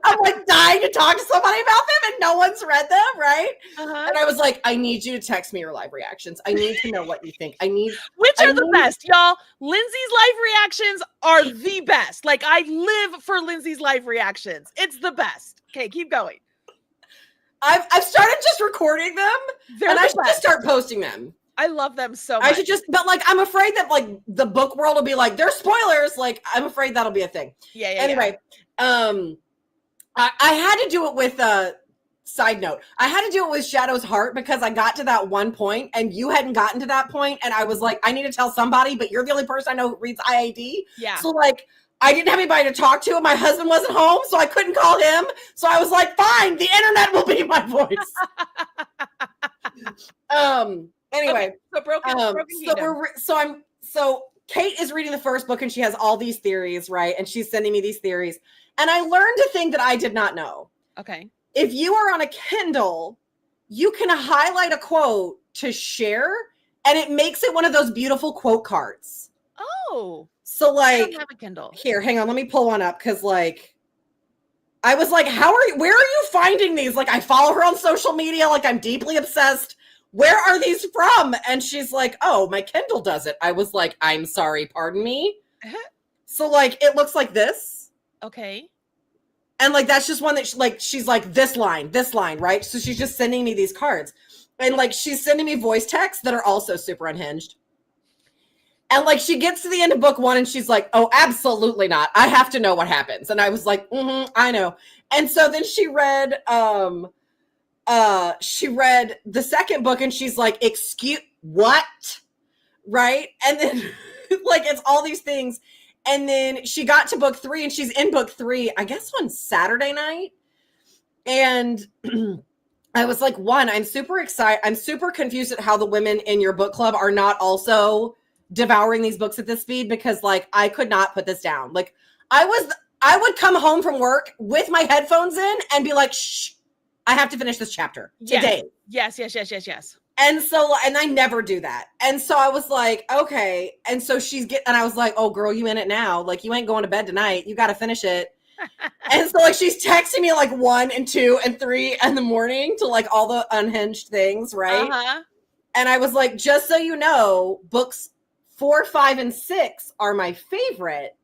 I'm like dying to talk to somebody about them, and no one's read them, right? And I was like, "I need you to text me your live reactions. I need to know what you think. Which are the best, y'all? Lindsay's live reactions are the best. Like I live for Lindsay's live reactions. It's the best. Okay, keep going. I've started just recording them, and I should just start posting them. I love them so much. I should but like, I'm afraid that like the book world will be like, there's spoilers. Like, I'm afraid that'll be a thing. Yeah. Anyway, I had to do it with side note. I had to do it with Shadow's Heart because I got to that one point and you hadn't gotten to that point, and I was like, I need to tell somebody, but you're the only person I know who reads IAD. Yeah. So like, I didn't have anybody to talk to. My husband wasn't home, so I couldn't call him. So I was like, fine, the internet will be my voice. Anyway, okay, so Kate is reading the first book and she has all these theories, right? And she's sending me these theories. And I learned a thing that I did not know. Okay. If you are on a Kindle, you can highlight a quote to share, and it makes it one of those beautiful quote cards. Oh. So like, I don't have a Kindle. Here, hang on, let me pull one up because like, I was like, where are you finding these? Like, I follow her on social media, like I'm deeply obsessed. Where are these from? And she's like, oh, my Kindle does it. I was like, I'm sorry, pardon me. So like, it looks like this. Okay. And like, that's just one that she's like, this line, right? So she's just sending me these cards. And like, she's sending me voice texts that are also super unhinged. And like, she gets to the end of book 1 and she's like, oh, absolutely not. I have to know what happens. And I was like, I know. And so then she read the second book and she's like, excuse what? Right? And then like, it's all these things. And then she got to book 3 and she's in book 3, I guess on Saturday night. And I was like, I'm super excited. I'm super confused at how the women in your book club are not also devouring these books at this speed, because like, I could not put this down. Like I would come home from work with my headphones in and be like, shh, I have to finish this chapter today. Yes. And so, and I never do that. And so I was like, okay. And so and I was like, oh girl, you in it now. Like you ain't going to bed tonight. You got to finish it. And so like, she's texting me like 1 and 2 and 3 in the morning to like all the unhinged things. Right. Uh-huh. And I was like, just so you know, books 4, 5, and 6 are my favorite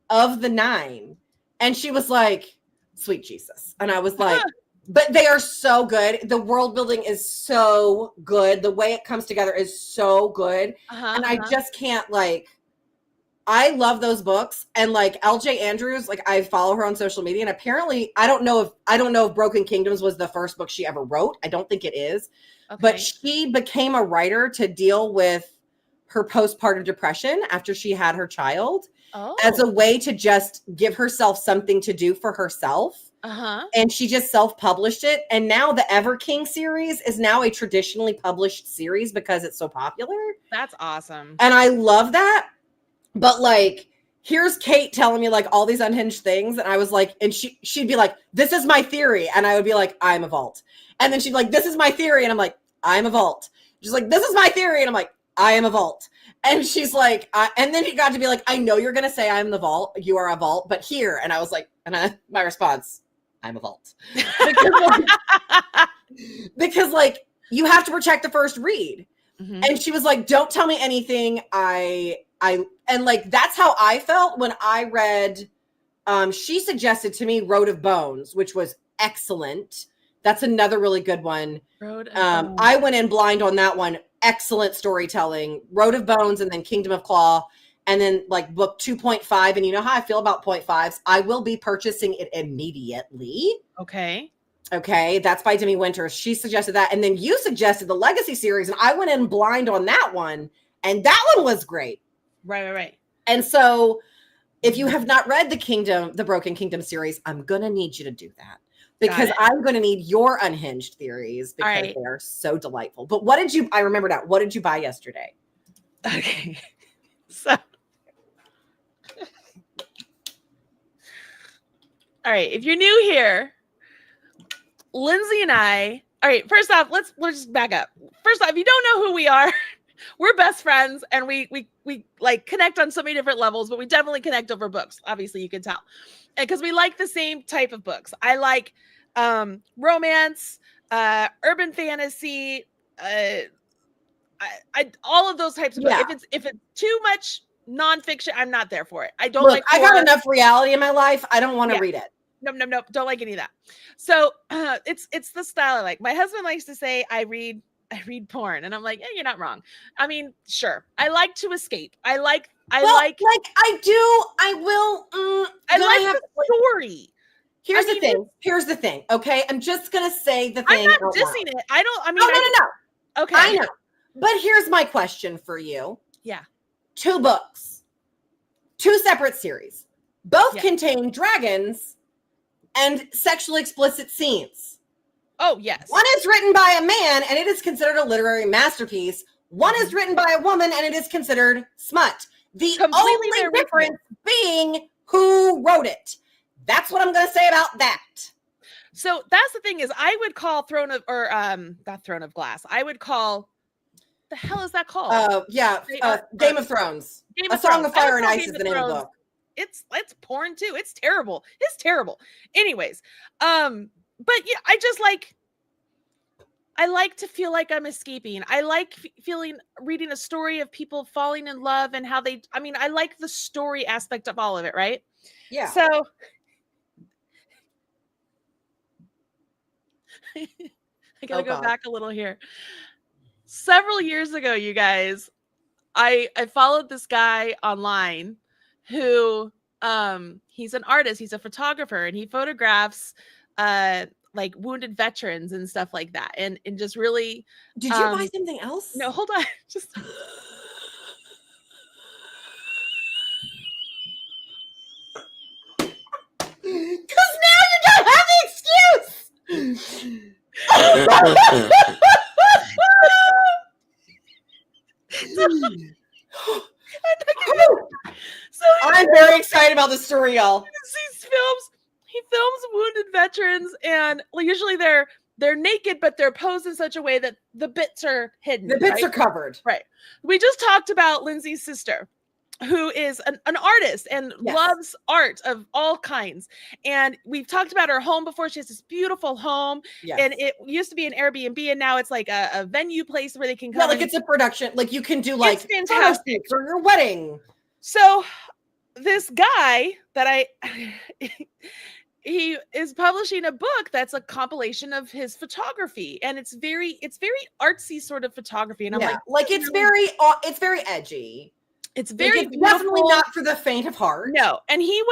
of the 9. And she was like, sweet Jesus. And I was like, but they are so good. The world building is so good. The way it comes together is so good. And I just can't like, I love those books. And like LJ Andrews, like I follow her on social media, and apparently I don't know if Broken Kingdoms was the first book she ever wrote. I don't think it is. Okay. But she became a writer to deal with her postpartum depression after she had her child, as a way to just give herself something to do for herself. And she just self-published it. And now the Ever King series is now a traditionally published series because it's so popular. That's awesome. And I love that. But like, here's Kate telling me like all these unhinged things. And I was like, and she'd be like, this is my theory. And I would be like, I'm a vault. And then she'd be like, this is my theory. And I'm like, I'm a vault. She's like, this is my theory. And I'm like, I am a vault. And she's like, and then he got to be like, I know you're going to say I'm the vault. You are a vault, but here. And I was like, my response, I'm a vault. Because like, you have to protect the first read. And she was like, don't tell me anything. And like, that's how I felt when I read, she suggested to me Road of Bones, which was excellent. That's another really good one. I went in blind on that one. Excellent storytelling. Road of Bones, and then Kingdom of Claw, and then like book 2.5. And you know how I feel about 0.5s. I will be purchasing it immediately. Okay. That's by Demi Winters. She suggested that. And then you suggested the Legacy series, and I went in blind on that one. And that one was great. Right. And so if you have not read the Broken Kingdom series, I'm going to need you to do that. Because I'm going to need your unhinged theories because they're so delightful. But I remember that. What did you buy yesterday? Okay. So, all right. If you're new here, Lindsey and I, all right, first off, let's just back up. First off, if you don't know who we are, we're best friends, and we like connect on so many different levels, but we definitely connect over books. Obviously, you can tell. And because we like the same type of books. I like romance, urban fantasy, all of those types of books. If it's too much nonfiction, I'm not there for it. I don't like horror. I got enough reality in my life. I don't want to read it. No. Don't like any of that. So it's the style I like. My husband likes to say I read porn, and I'm like, you're not wrong. I mean, sure. I like to escape. I like the story. Here's the thing. Here's the thing. Okay. I'm just going to say the thing. I'm not dissing it. I don't, I mean. No. Okay. I know. But here's my question for you. Yeah. 2 books, 2 separate series, both contain dragons and sexually explicit scenes. Oh, yes. One is written by a man and it is considered a literary masterpiece. One is written by a woman and it is considered smut. The only difference being who wrote it. That's what I'm going to say about that. So that's the thing is I would call not Throne of Glass. I would call, the hell is that called? Game of Thrones. A Song of Fire and Ice is the name of the book. It's porn too. It's terrible. It's terrible. Anyways, but yeah, I like to feel like I'm escaping. I like reading a story of people falling in love and how I like the story aspect of all of it, right? Yeah. So I gotta go back a little here. Several years ago, you guys, I followed this guy online who he's an artist, he's a photographer, and he photographs like wounded veterans and stuff like that. And just really Did you buy something else? No, hold on. Just because now you don't have the excuse. So I'm very excited about this story, y'all. He films wounded veterans, and usually they're naked, but they're posed in such a way that the bits are hidden. The bits are covered. Right. We just talked about Lindsey's sister, who is an artist and loves art of all kinds. And we've talked about her home before. She has this beautiful home. And it used to be an Airbnb, and now it's like a venue place where they can come. Yeah, like it's a production. Like you can do like fantastic for your wedding. So this guy that he is publishing a book that's a compilation of his photography, and it's very artsy sort of photography. And I'm it's very edgy. It's very definitely not for the faint of heart. No. And he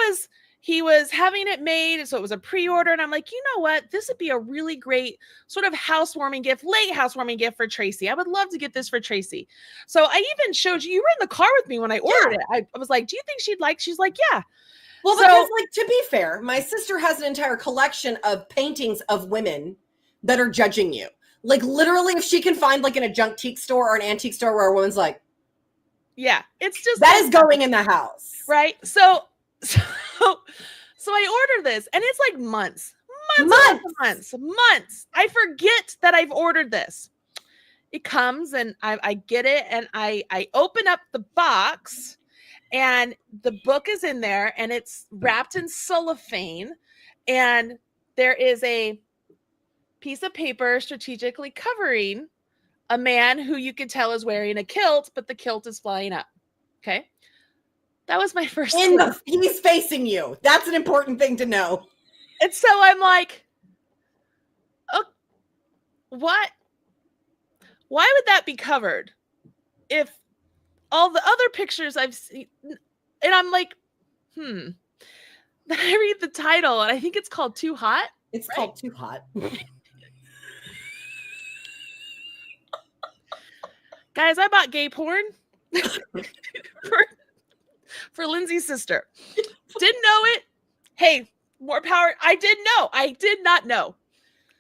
was having it made, so it was a pre-order, and I'm like, you know what, this would be a really great sort of late housewarming gift for Tracy. I would love to get this for Tracy. So I even showed you were in the car with me when I ordered it. I was like, do you think she's like, yeah. Well, because to be fair, my sister has an entire collection of paintings of women that are judging you. Like literally, if she can find like in a junk store or an antique store where a woman's like, yeah, it's just that is going in the house. Right. So I ordered this, and it's like months. I forget that I've ordered this. It comes, and I get it, and I open up the box, and the book is in there, and it's wrapped in cellophane, and there is a piece of paper strategically covering a man who you could tell is wearing a kilt, but the kilt is flying up. Okay. That was my first. He's facing you. That's an important thing to know. And so I'm like, oh, what? Why would that be covered? If all the other pictures I've seen, and I'm like, Then I read the title, and I think it's called Too Hot. It's called Too Hot. Guys, I bought gay porn for Lindsey's sister. Didn't know it. Hey, more power. I did not know.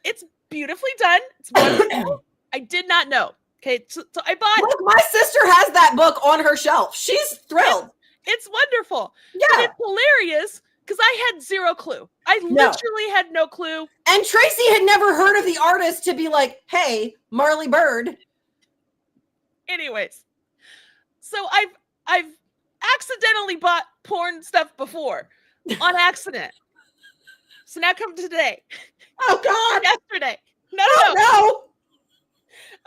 It's beautifully done. It's wonderful. I did not know. Okay, so I bought. Look, my sister has that book on her shelf. She's thrilled. It's wonderful. Yeah, but it's hilarious because I had zero clue. I literally had no clue. And Tracy had never heard of the artist to be like, "Hey, Marley Bird." Anyways, so I've accidentally bought porn stuff before on accident. So now come to today. Oh God! Yesterday. No.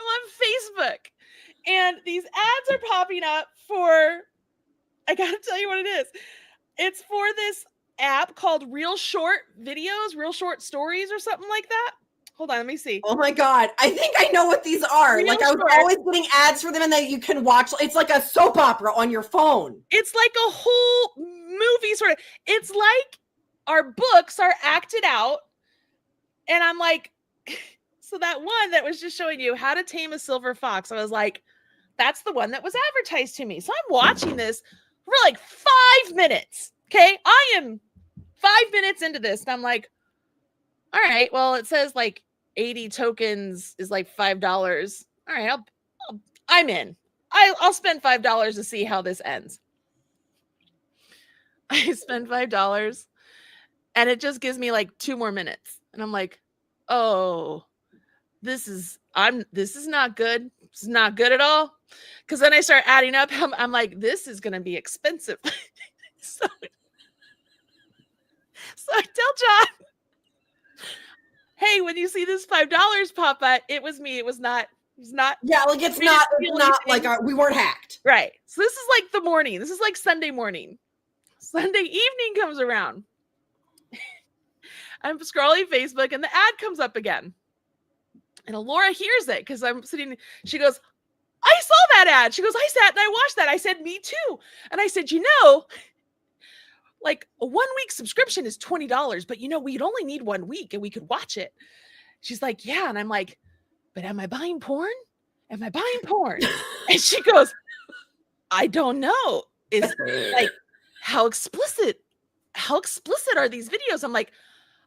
I'm on Facebook, and these ads are popping up for. I gotta tell you what it is. It's for this app called Real Short Videos, Real Short Stories, or something like that. Hold on, let me see. Oh my God. I think I know what these are. Real I was always getting ads for them, and that you can watch. It's like a soap opera on your phone. It's like a whole movie sort of. It's like our books are acted out. And I'm like, so that one that was just showing you how to tame a silver fox, I was like, that's the one that was advertised to me. So I'm watching this for like 5 minutes. Okay. I am 5 minutes into this. And I'm like, all right, well, it says like 80 tokens is like $5. All right, I'm in. I'll spend $5 to see how this ends. I spend $5 and it just gives me like 2 more minutes. And I'm like, oh, this is not good. This is not good at all. Because then I start adding up. I'm like, this is going to be expensive. so I tell John, hey, when you see this $5 pop up, it was me. It was not. Yeah, like it's not like we weren't hacked. Right. So this is like the morning. This is like Sunday morning. Sunday evening comes around. I'm scrolling Facebook and the ad comes up again. And Laura hears it because I'm sitting. She goes, I saw that ad. She goes, I sat and I watched that. I said, me too. And I said, like a 1 week subscription is $20, but we'd only need 1 week and we could watch it. She's like, yeah. And I'm like, but am I buying porn? Am I buying porn? And she goes, I don't know. Is like, how explicit are these videos? I'm like,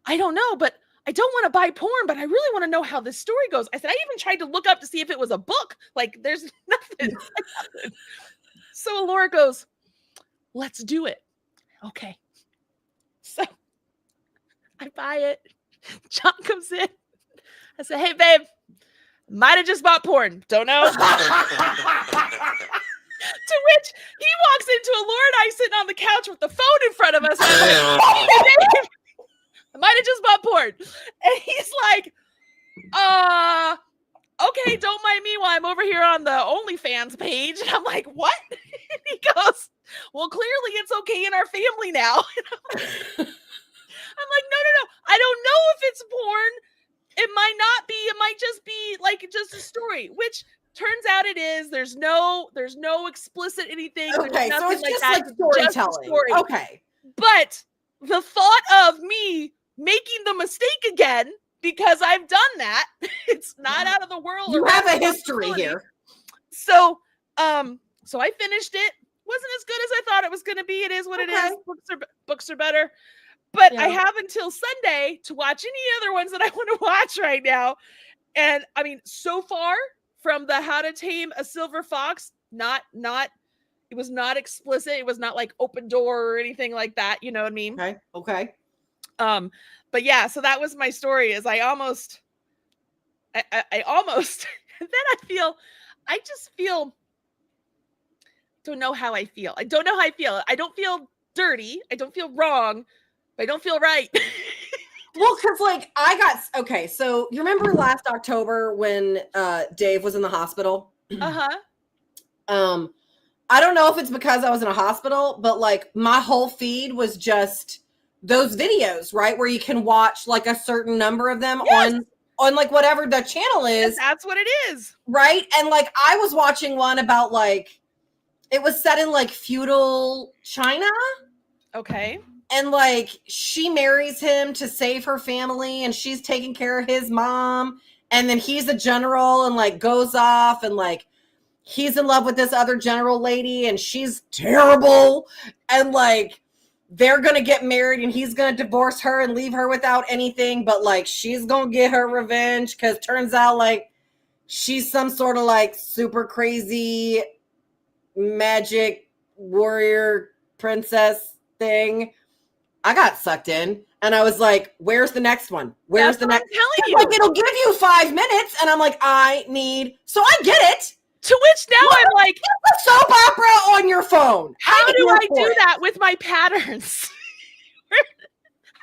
I don't know, but I don't want to buy porn, but I really want to know how this story goes. I said, I even tried to look up to see if it was a book. Like, there's nothing. So Laura goes, let's do it. Okay. So I buy it. John comes in. I said, hey, babe, might have just bought porn. Don't know. To which he walks into Laura and I sitting on the couch with the phone in front of us. And I'm like, hey, babe, I might have just bought porn. And he's like, okay, don't mind me while I'm over here on the OnlyFans page. And I'm like, what? And he goes, well, clearly it's okay in our family now. I'm like, no. I don't know if it's porn. It might not be. It might just be like just a story, which turns out it is. There's no explicit anything. Okay, so it's like just that. like storytelling. Story. Okay. But the thought of me making the mistake again, because I've done that, it's not out of the world. You have a history here. So I finished it. Wasn't as good as I thought it was going to be. It is what it is. Books are better. But I have until Sunday to watch any other ones that I want to watch right now. And I mean, so far from the How to Tame a Silver Fox, it was not explicit. It was not like open door or anything like that. You know what I mean? Okay. But yeah, so that was my story. Is I almost, and then I just feel, don't know how I feel. I don't know how I feel. I don't feel dirty. I don't feel wrong. But I don't feel right. Well, because so you remember last October when Dave was in the hospital? Uh-huh. I don't know if it's because I was in a hospital, but like my whole feed was just those videos, right? Where you can watch like a certain number of them on like whatever the channel is. Yes, that's what it is. Right. And like I was watching one about like it was set in like feudal China. Okay. And like she marries him to save her family and she's taking care of his mom. And then he's a general and like goes off and like he's in love with this other general lady and she's terrible. And like they're going to get married and he's going to divorce her and leave her without anything. But like she's going to get her revenge because turns out like she's some sort of like super crazy magic warrior princess thing. I got sucked in and I was like, where's the next one? Where's the next? I'm telling you. Like, it'll give you 5 minutes. And I'm like, so I get it. To which now I'm like, a soap opera on your phone. How do I do that with my patterns? I mean,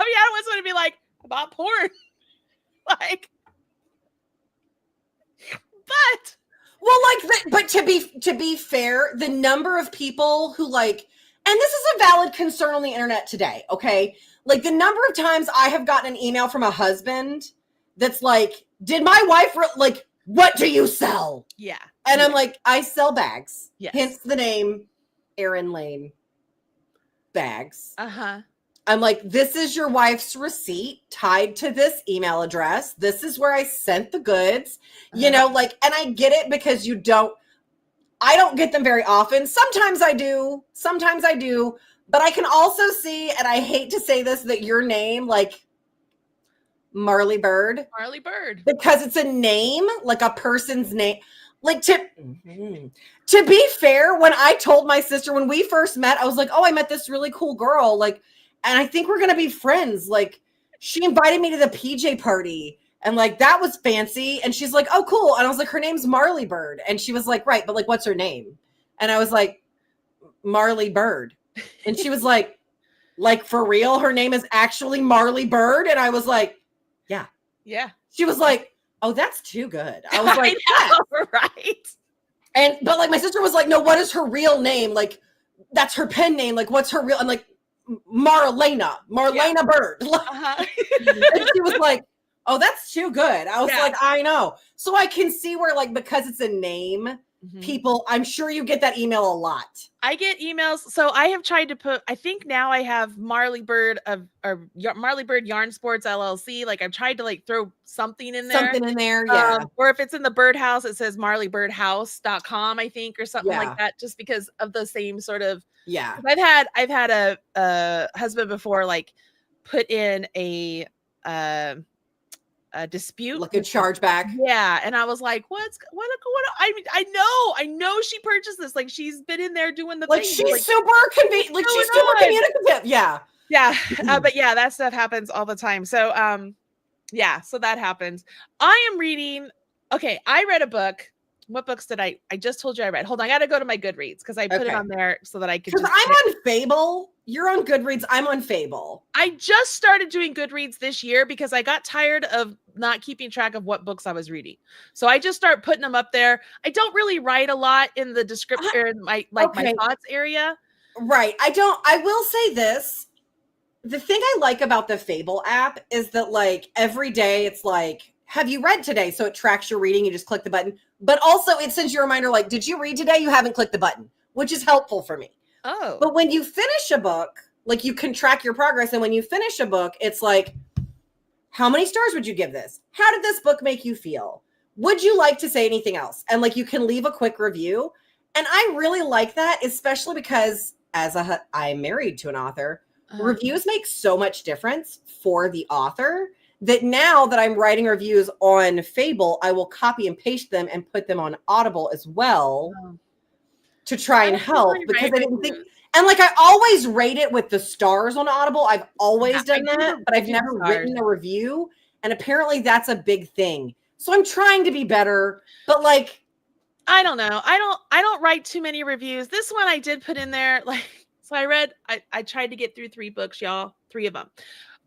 I don't want to be like, about porn. Like, but. Well, like, but to be fair, the number of people who like, and this is a valid concern on the internet today, okay? Like the number of times I have gotten an email from a husband that's like, did my wife, like, what do you sell? Yeah. And I'm like, I sell bags. Yes. Hence the name Erin Lane Bags. Uh-huh. I'm like, this is your wife's receipt tied to this email address. This is where I sent the goods, you know, like, and I get it because I don't get them very often. Sometimes I do, but I can also see, and I hate to say this, that your name, like Marley Bird, because it's a name, like a person's name. Like to be fair, when I told my sister when we first met, I was like, oh, I met this really cool girl. Like, and I think we're going to be friends. Like, she invited me to the PJ party and like, that was fancy. And she's like, oh, cool. And I was like, her name's Marley Bird. And she was like, right. But like, what's her name? And I was like, Marley Bird. And she was like, for real? Her name is actually Marley Bird. And I was like, yeah. Yeah. She was like, oh, that's too good. I was like, know, right. But like my sister was like, no, what is her real name? Like, that's her pen name. Like, what's her real? I'm like, Marlena Bird. And she was like, oh, that's too good. I was like, I know. So I can see where like, because it's a name, people, I'm sure you get that email a lot. I get emails. So I have tried to put, I think now I have Marley Bird Marley Bird Yarn Sports LLC. Like I've tried to like throw something in there. Yeah. Or if it's in the birdhouse, it says marleybirdhouse.com, I think, or something like that, just because of the same sort of. Yeah. I've had a husband before, like put in a dispute, like a chargeback. Yeah. And I was like, what I know she purchased this. Like she's been in there doing the like thing. She's like, super convenient. Like she's super communicative. Yeah. Yeah. But yeah, that stuff happens all the time. So yeah, so that happens. I am reading. Okay, I read a book. What books did I just told you I read? Hold on, I gotta go to my Goodreads because I put it on there so that I could. Because I'm on Fable. You're on Goodreads. I'm on Fable. I just started doing Goodreads this year because I got tired of not keeping track of what books I was reading. So I just start putting them up there. I don't really write a lot in the description, my thoughts area. Right. I will say this. The thing I like about the Fable app is that like every day it's like, have you read today? So it tracks your reading. You just click the button. But also it sends you a reminder like, did you read today? You haven't clicked the button, which is helpful for me. Oh. But when you finish a book, like you can track your progress. And when you finish a book, it's like, how many stars would you give this? How did this book make you feel? Would you like to say anything else? And like you can leave a quick review. And I really like that, especially because I'm married to an author. Reviews make so much difference for the author that now that I'm writing reviews on Fable, I will copy and paste them and put them on Audible as well to try and help, because I didn't think, and like I always rate it with the stars on Audible. I've always done that, but I've never written a review. And apparently that's a big thing. So I'm trying to be better, but like, I don't know. I don't write too many reviews. This one I did put in there, like, so I tried to get through 3 books, y'all, 3 of them.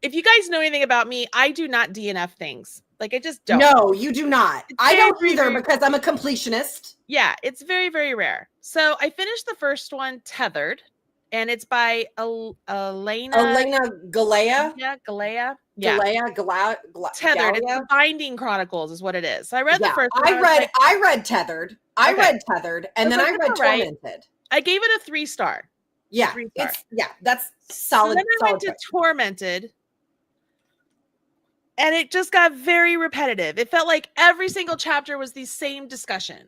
If you guys know anything about me, I do not DNF things. Like I just don't. No, you do not. I don't either because I'm a completionist. Yeah, it's very, very rare. So I finished the first one, Tethered, and it's by Elena Galea. Yeah, Galea. Yeah. Tethered. It's the Binding Chronicles is what it is. So I read the first one. I read Tethered. I read Tethered, and then I read Tormented. I gave it a 3-star. Yeah, that's solid. So then I went to Tormented, and it just got very repetitive. It felt like every single chapter was the same discussion.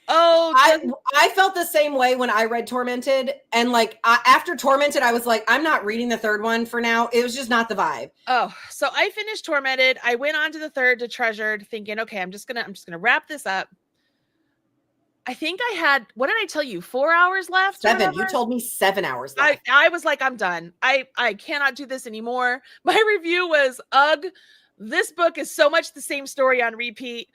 I felt the same way when I read Tormented, and like after Tormented, I was like, I'm not reading the 3rd one for now. It was just not the vibe. Oh, so I finished Tormented. I went on to the 3rd, to Treasured, thinking, okay, I'm just gonna wrap this up. I think I had, what did I tell you? 4 hours left? 7. You told me 7 hours left. I was like, I'm done. I cannot do this anymore. My review was, ugh, this book is so much the same story on repeat.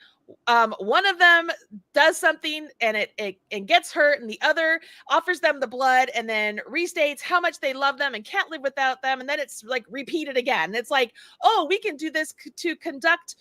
One of them does something and it gets hurt, and the other offers them the blood and then restates how much they love them and can't live without them. And then it's like repeated again. It's like, oh, we can do this to conduct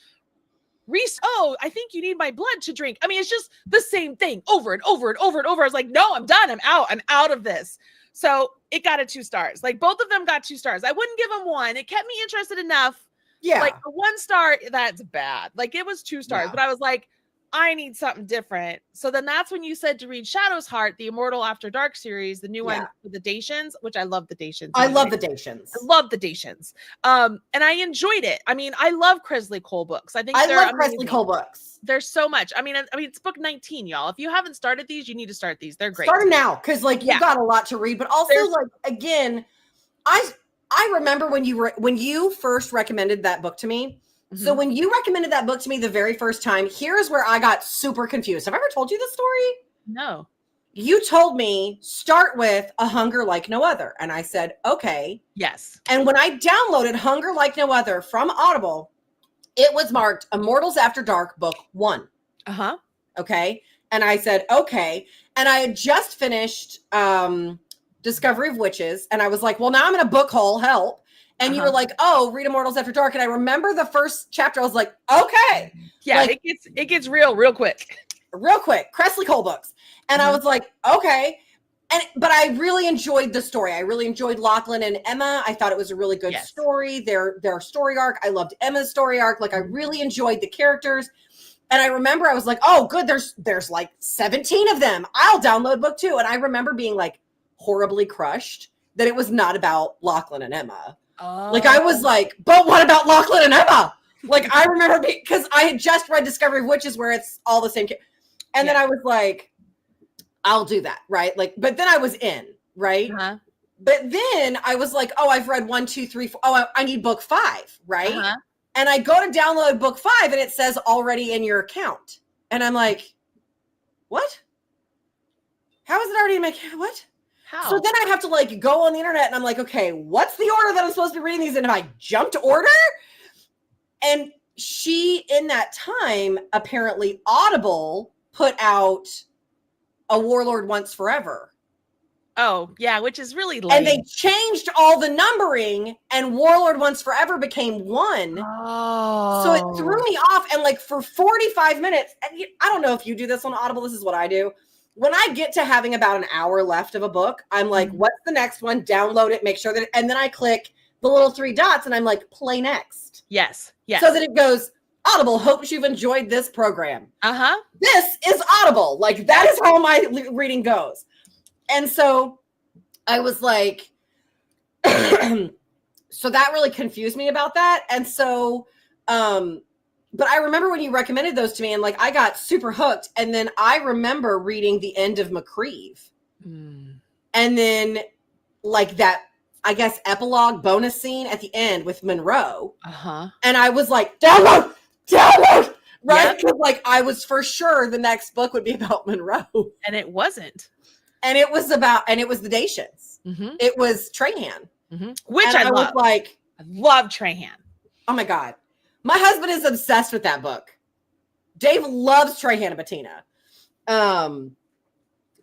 I think you need my blood to drink. I mean, it's just the same thing over and over and over and over. I was like, no, I'm done. I'm out of this. So it got a 2 stars. Like both of them got 2 stars. I wouldn't give them 1. It kept me interested enough. Yeah. Like a 1 star, that's bad. Like it was 2 stars, but I was like, I need something different. So then that's when you said to read Shadow's Heart, the Immortal After Dark series, the new one with the Dacians, which I love the Dacians. I love anyway. the Dacians. I love the Dacians. And I enjoyed it. I mean, I love Kresley Cole books. I think I they're love amazing. Kresley Cole books. There's so much. I mean, it's book 19, y'all. If you haven't started these, you need to start these. They're great. Start them now, because like you got a lot to read. But also, like again, I remember when you first recommended that book to me. Mm-hmm. So when you recommended that book to me the very first time, here's where I got super confused. Have I ever told you this story? No. You told me start with A Hunger Like No Other. And I said, okay. Yes. And when I downloaded Hunger Like No Other from Audible, it was marked Immortals After Dark book 1. Uh-huh. Okay. And I said, okay. And I had just finished Discovery of Witches. And I was like, well, now I'm in a book hole, help. And you were like, oh, read Immortals After Dark. And I remember the first chapter, I was like, okay. Yeah, like, it gets real quick. Real quick. Kresley Cole books. And I was like, okay. But I really enjoyed the story. I really enjoyed Lachlan and Emma. I thought it was a really good story. Their story arc. I loved Emma's story arc. Like I really enjoyed the characters. And I remember I was like, oh, good. There's like 17 of them. I'll download book 2. And I remember being like horribly crushed that it was not about Lachlan and Emma. Oh. Like I was like, but what about Lachlan and Emma? Like I remember because I had just read Discovery of Witches where it's all the same. And then I was like, I'll do that. Right. Like, but then I was in, right. Uh-huh. But then I was like, oh, I've read 1, 2, 3, 4. Oh, I need book 5. Right. Uh-huh. And I go to download book 5 and it says already in your account. And I'm like, what? How is it already in my account? What? How? So then I have to like go on the internet and I'm like, okay, what's the order that I'm supposed to be reading these in? If I jump to order? And she, in that time, apparently Audible put out A Warlord Once Forever. Oh, yeah, which is really lame. And they changed all the numbering and Warlord Once Forever became 1. Oh. So it threw me off. And like for 45 minutes, and I don't know if you do this on Audible. This is what I do. When I get to having about an hour left of a book, I'm like, what's the next one? Download it, make sure that, and then I click the little 3 dots and I'm like, play next. Yes. Yes. So that it goes, Audible hopes you've enjoyed this program. Uh-huh. This is Audible. Like that is how my reading goes. And so I was like, so that really confused me about that. And so, but I remember when you recommended those to me and like, I got super hooked. And then I remember reading the end of McCreeve. Mm. And then like that, I guess, epilogue bonus scene at the end with Monroe. Uh-huh. And I was like, download, right? Because like I was for sure the next book would be about Monroe. And it wasn't. And it was the Dacians. Mm-hmm. It was Trahan. Mm-hmm. Which I love. Was like, I love Trahan. Oh my God. My husband is obsessed with that book. Dave loves Trahan and Bettina.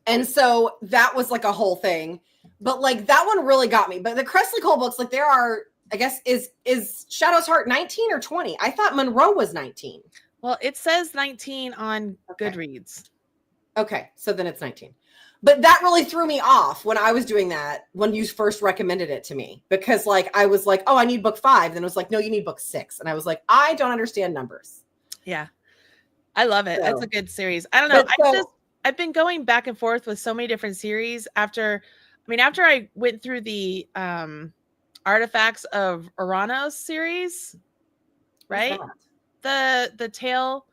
And so that was like a whole thing. But like that one really got me. But the Kresley Cole books, like there are, I guess, is Shadow's Heart 19 or 20? I thought Monroe was 19. Well, it says 19 on Goodreads. Okay, so then it's 19. But that really threw me off when I was doing that, when you first recommended it to me. Because like, I was like, oh, I need book 5. Then it was like, no, you need book 6. And I was like, I don't understand numbers. Yeah. I love it. So, that's a good series. I don't know. I've been going back and forth with so many different series after I went through the Artifacts of Oranos series, right? The tale,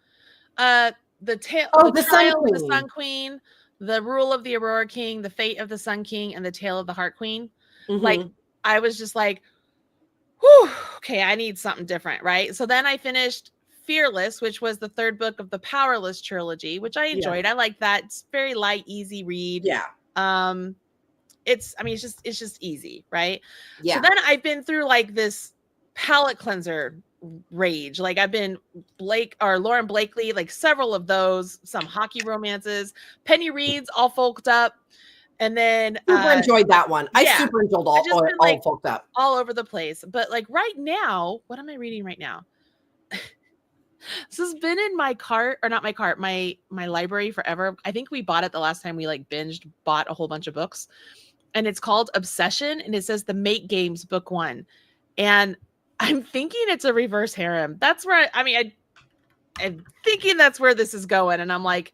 the trial of the Sun Queen, the rule of the Aurora King, the fate of the Sun King, and the tale of the Heart Queen. Mm-hmm. Like I was just like, whew, okay, I need something different, right? So then I finished Fearless, which was the 3rd book of the Powerless trilogy, which I enjoyed. Yeah. I like that. It's very light, easy read. Yeah. It's just easy, right? Yeah. So then I've been through like this palette cleanser rage. Like I've been Lauren Blakely, like several of those, some hockey romances, Penny Reed's All Folked Up. And then super enjoyed that one. I super enjoyed all Folked Up. All over the place. But like right now, what am I reading right now? This has been in my cart, or not my cart, my library forever. I think we bought it the last time we like bought a whole bunch of books. And it's called Obsession, and it says The Make Games Book 1. And I'm thinking it's a reverse harem. That's where I and thinking that's where this is going. And I'm like,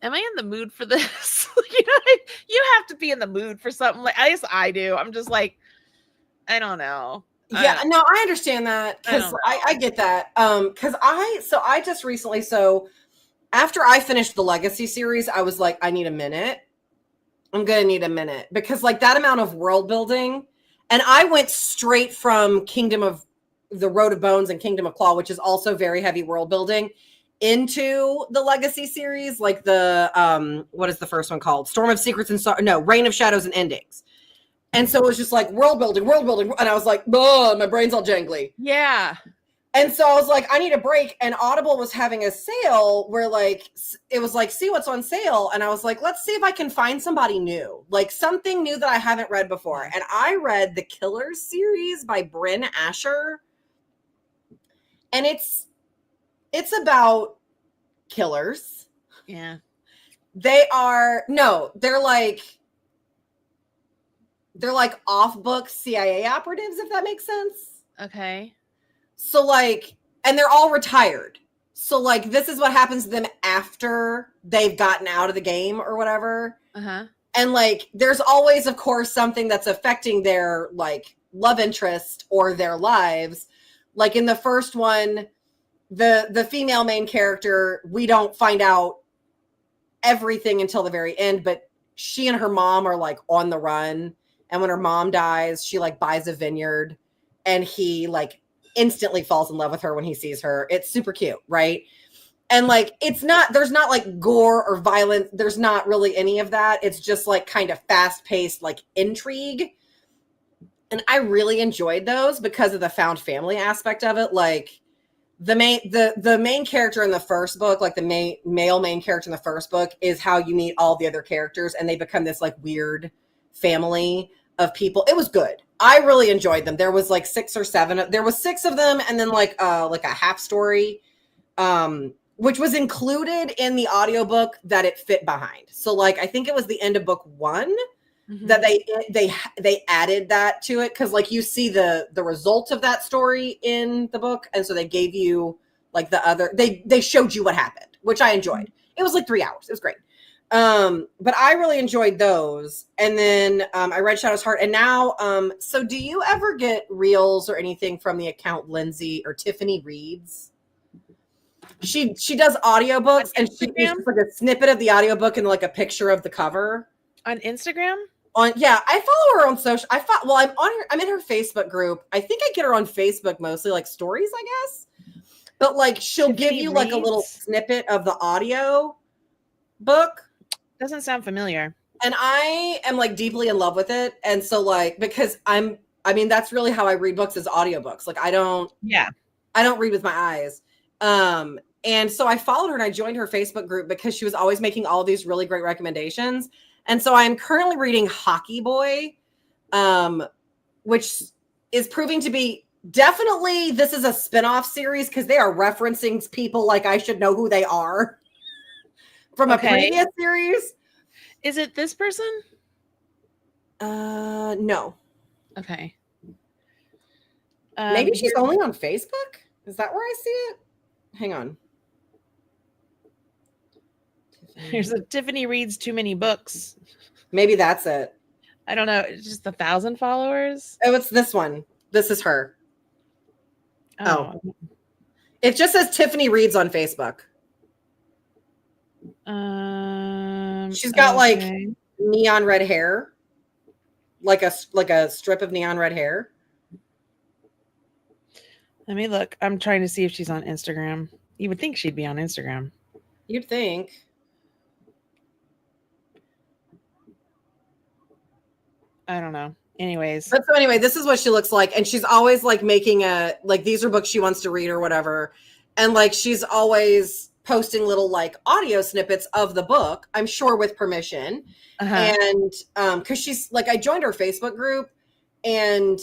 am I in the mood for this? You have to be in the mood for something like, I guess I do. I'm just like, I don't know. Yeah, no, I understand that because I get that. Because I just recently, so after I finished the Legacy series, I was like, I need a minute. I'm gonna need a minute because like that amount of world building, and I went straight from Kingdom of the Road of Bones and Kingdom of Claw, which is also very heavy world building, into the Legacy series, like the what is the first one called? Storm of Secrets and Reign of Shadows and Endings. And so it was just like world building, and I was like, my brain's all jangly. Yeah. And so I was like, I need a break. And Audible was having a sale where like, it was like, see what's on sale. And I was like, let's see if I can find somebody new, like something new that I haven't read before. And I read the Killers series by Bryn Asher. And it's about killers. Yeah. They're like off-book CIA operatives, if that makes sense. Okay. So like, and they're all retired. So like, this is what happens to them after they've gotten out of the game or whatever. Uh-huh. And like, there's always, of course, something that's affecting their like love interest or their lives. Like in the first one, the female main character, we don't find out everything until the very end, but she and her mom are like on the run. And when her mom dies, she like buys a vineyard and he like instantly falls in love with her when he sees her. It's super cute, right? And like, there's not like gore or violence. There's not really any of that. It's just like kind of fast-paced, like intrigue. And I really enjoyed those because of the found family aspect of it. Like the main character in the first book, like the male main character in the first book, is how you meet all the other characters and they become this like weird family of people. It was good. I really enjoyed them. There was like 6 or 7. There was 6 of them, and then like a half story, which was included in the audiobook that it fit behind. So like I think it was the end of book 1 that they added that to it because like you see the result of that story in the book, and so they gave you like the other. They showed you what happened, which I enjoyed. It was like 3 hours. It was great. But I really enjoyed those. And then I read Shadow's Heart. And now, so do you ever get reels or anything from the account Lindsey or Tiffany Reads? She does audiobooks and she uses like a snippet of the audiobook and like a picture of the cover. On Instagram? I follow her on social. I'm in her Facebook group. I think I get her on Facebook mostly, like stories, I guess. But like she'll give you like a little snippet of the audio book. Doesn't sound familiar. And I am like deeply in love with it. And so like, because that's really how I read books, is audiobooks. Like I don't read with my eyes. And so I followed her and I joined her Facebook group because she was always making all these really great recommendations. And so I'm currently reading Hockey Boy, which is proving to be definitely, this is a spinoff series because they are referencing people like I should know who they are from a previous series. Is it this person? No. Okay. Maybe she's only on Facebook? Is that where I see it? Hang on. Here's a Tiffany Reads Too Many Books. Maybe that's it. I don't know. It's just 1,000 followers. Oh, it's this one. This is her. Oh. It just says Tiffany Reads on Facebook. She's got like neon red hair, like a strip of neon red hair. Let me look. I'm trying to see if she's on Instagram. You would think she'd be on Instagram. You'd think. I don't know. Anyways. But so anyway, this is what she looks like. And she's always like making these are books she wants to read or whatever. And like, she's always posting little like audio snippets of the book, I'm sure with permission. And because she's like, I joined her Facebook group and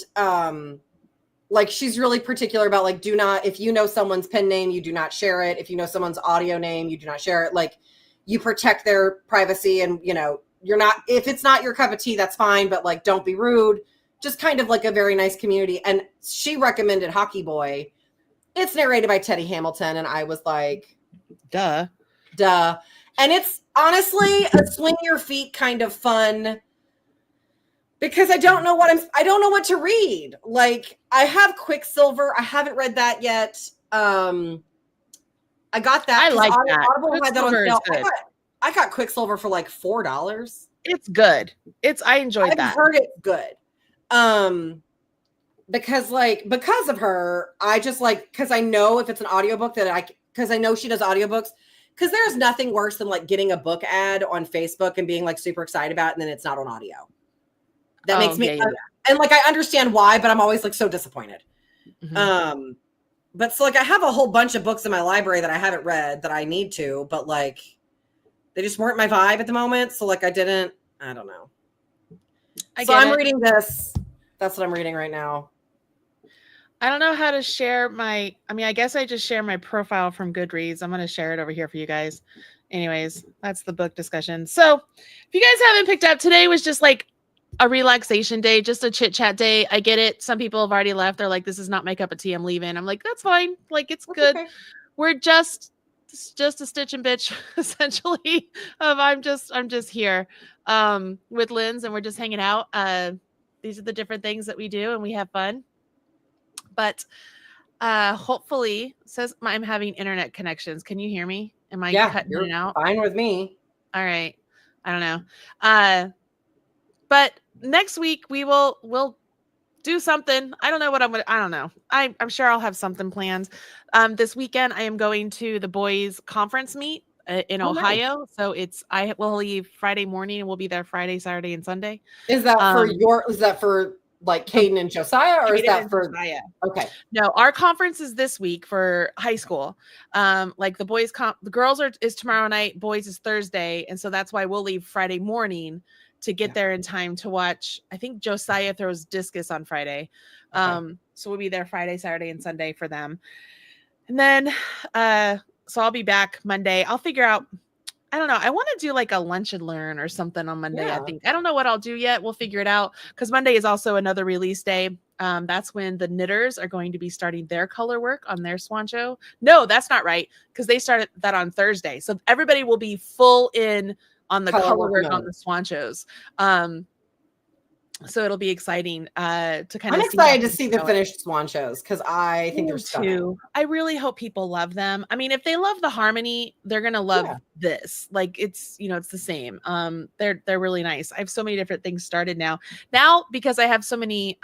like she's really particular about like, if you know someone's pen name, you do not share it. If you know someone's audio name, you do not share it. Like you protect their privacy and if it's not your cup of tea, that's fine. But like, don't be rude. Just kind of like a very nice community. And she recommended Hockey Boy. It's narrated by Teddy Hamilton, and I was like, duh. And it's honestly a swing your feet kind of fun, because I don't know what to read. Like, I have Quicksilver. I haven't read that yet. I got that. I like that. Audible had that on Quicksilver is sale. good. I got Quicksilver for like $4. It's good. I enjoyed that. I've heard it's good. Because of her, I just because I know if it's an audiobook because I know she does audiobooks, because there's nothing worse than like getting a book ad on Facebook and being like super excited about it, and then it's not on audio. That makes me, and like, I understand why, but I'm always like so disappointed. Mm-hmm. But so like, I have a whole bunch of books in my library that I haven't read that I need to, but like, they just weren't my vibe at the moment. So like, I don't know. I'm reading this. That's what I'm reading right now. I don't know how to share I guess I just share my profile from Goodreads. I'm going to share it over here for you guys. Anyways, that's the book discussion. So if you guys haven't picked up, today was just like a relaxation day, just a chit chat day. I get it. Some people have already left. They're like, this is not my cup of tea. I'm leaving. I'm like, that's fine. Like, it's good. Okay. We're just a stitch and bitch, essentially. I'm just here with Linz, and we're just hanging out. These are the different things that we do, and we have fun. But hopefully, says I'm having internet connections. Can you hear me? Am I cutting it out? Fine with me. All right. I don't know. But next week we'll do something. I don't know what I don't know. I'm sure I'll have something planned. This weekend I am going to the boys conference meet in Ohio. Nice. So I will leave Friday morning, and we'll be there Friday, Saturday, and Sunday. Is that for like Caden and Josiah, or is that for Josiah? Okay. No, our conference is this week for high school. Like the boys the girls is tomorrow night, boys is Thursday, and so that's why we'll leave Friday morning to get there in time to watch. I think Josiah throws discus on Friday. Okay. So we'll be there Friday, Saturday, and Sunday for them. And then so I'll be back Monday. I'll figure out, I don't know. I want to do like a lunch and learn or something on Monday. Yeah. I think. I don't know what I'll do yet. We'll figure it out, because Monday is also another release day. That's when the knitters are going to be starting their color work on their swan show. No, that's not right, because they started that on Thursday. So everybody will be full in on the color work on the swan shows. So it'll be exciting to kind of. I'm excited to see the finished swan shows, because I think they're stunning. Too. I really hope people love them. I mean, if they love the harmony, they're gonna love this. Like, it's it's the same. They're really nice. I have so many different things started now because I have so many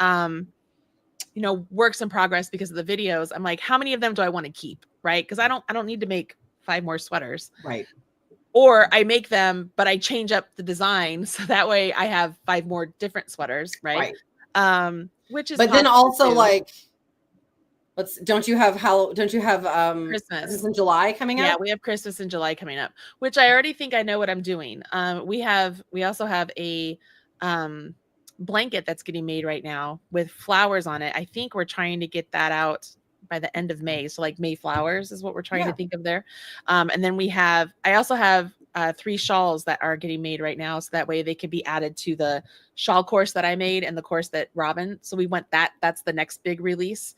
works in progress because of the videos. I'm like, how many of them do I want to keep? Right? Because I don't need to make 5 more sweaters. Right. Or I make them, but I change up the design, so that way I have 5 more different sweaters, right? Which is, but then also too. Like, don't you have Christmas in July coming up? Yeah, we have Christmas in July coming up, which I already think I know what I'm doing. We also have a blanket that's getting made right now with flowers on it. I think we're trying to get that out by the end of May. So like May flowers is what we're trying to think of there. And then I also have 3 shawls that are getting made right now. So that way they can be added to the shawl course that I made and the course that Robin. So we went that's the next big release,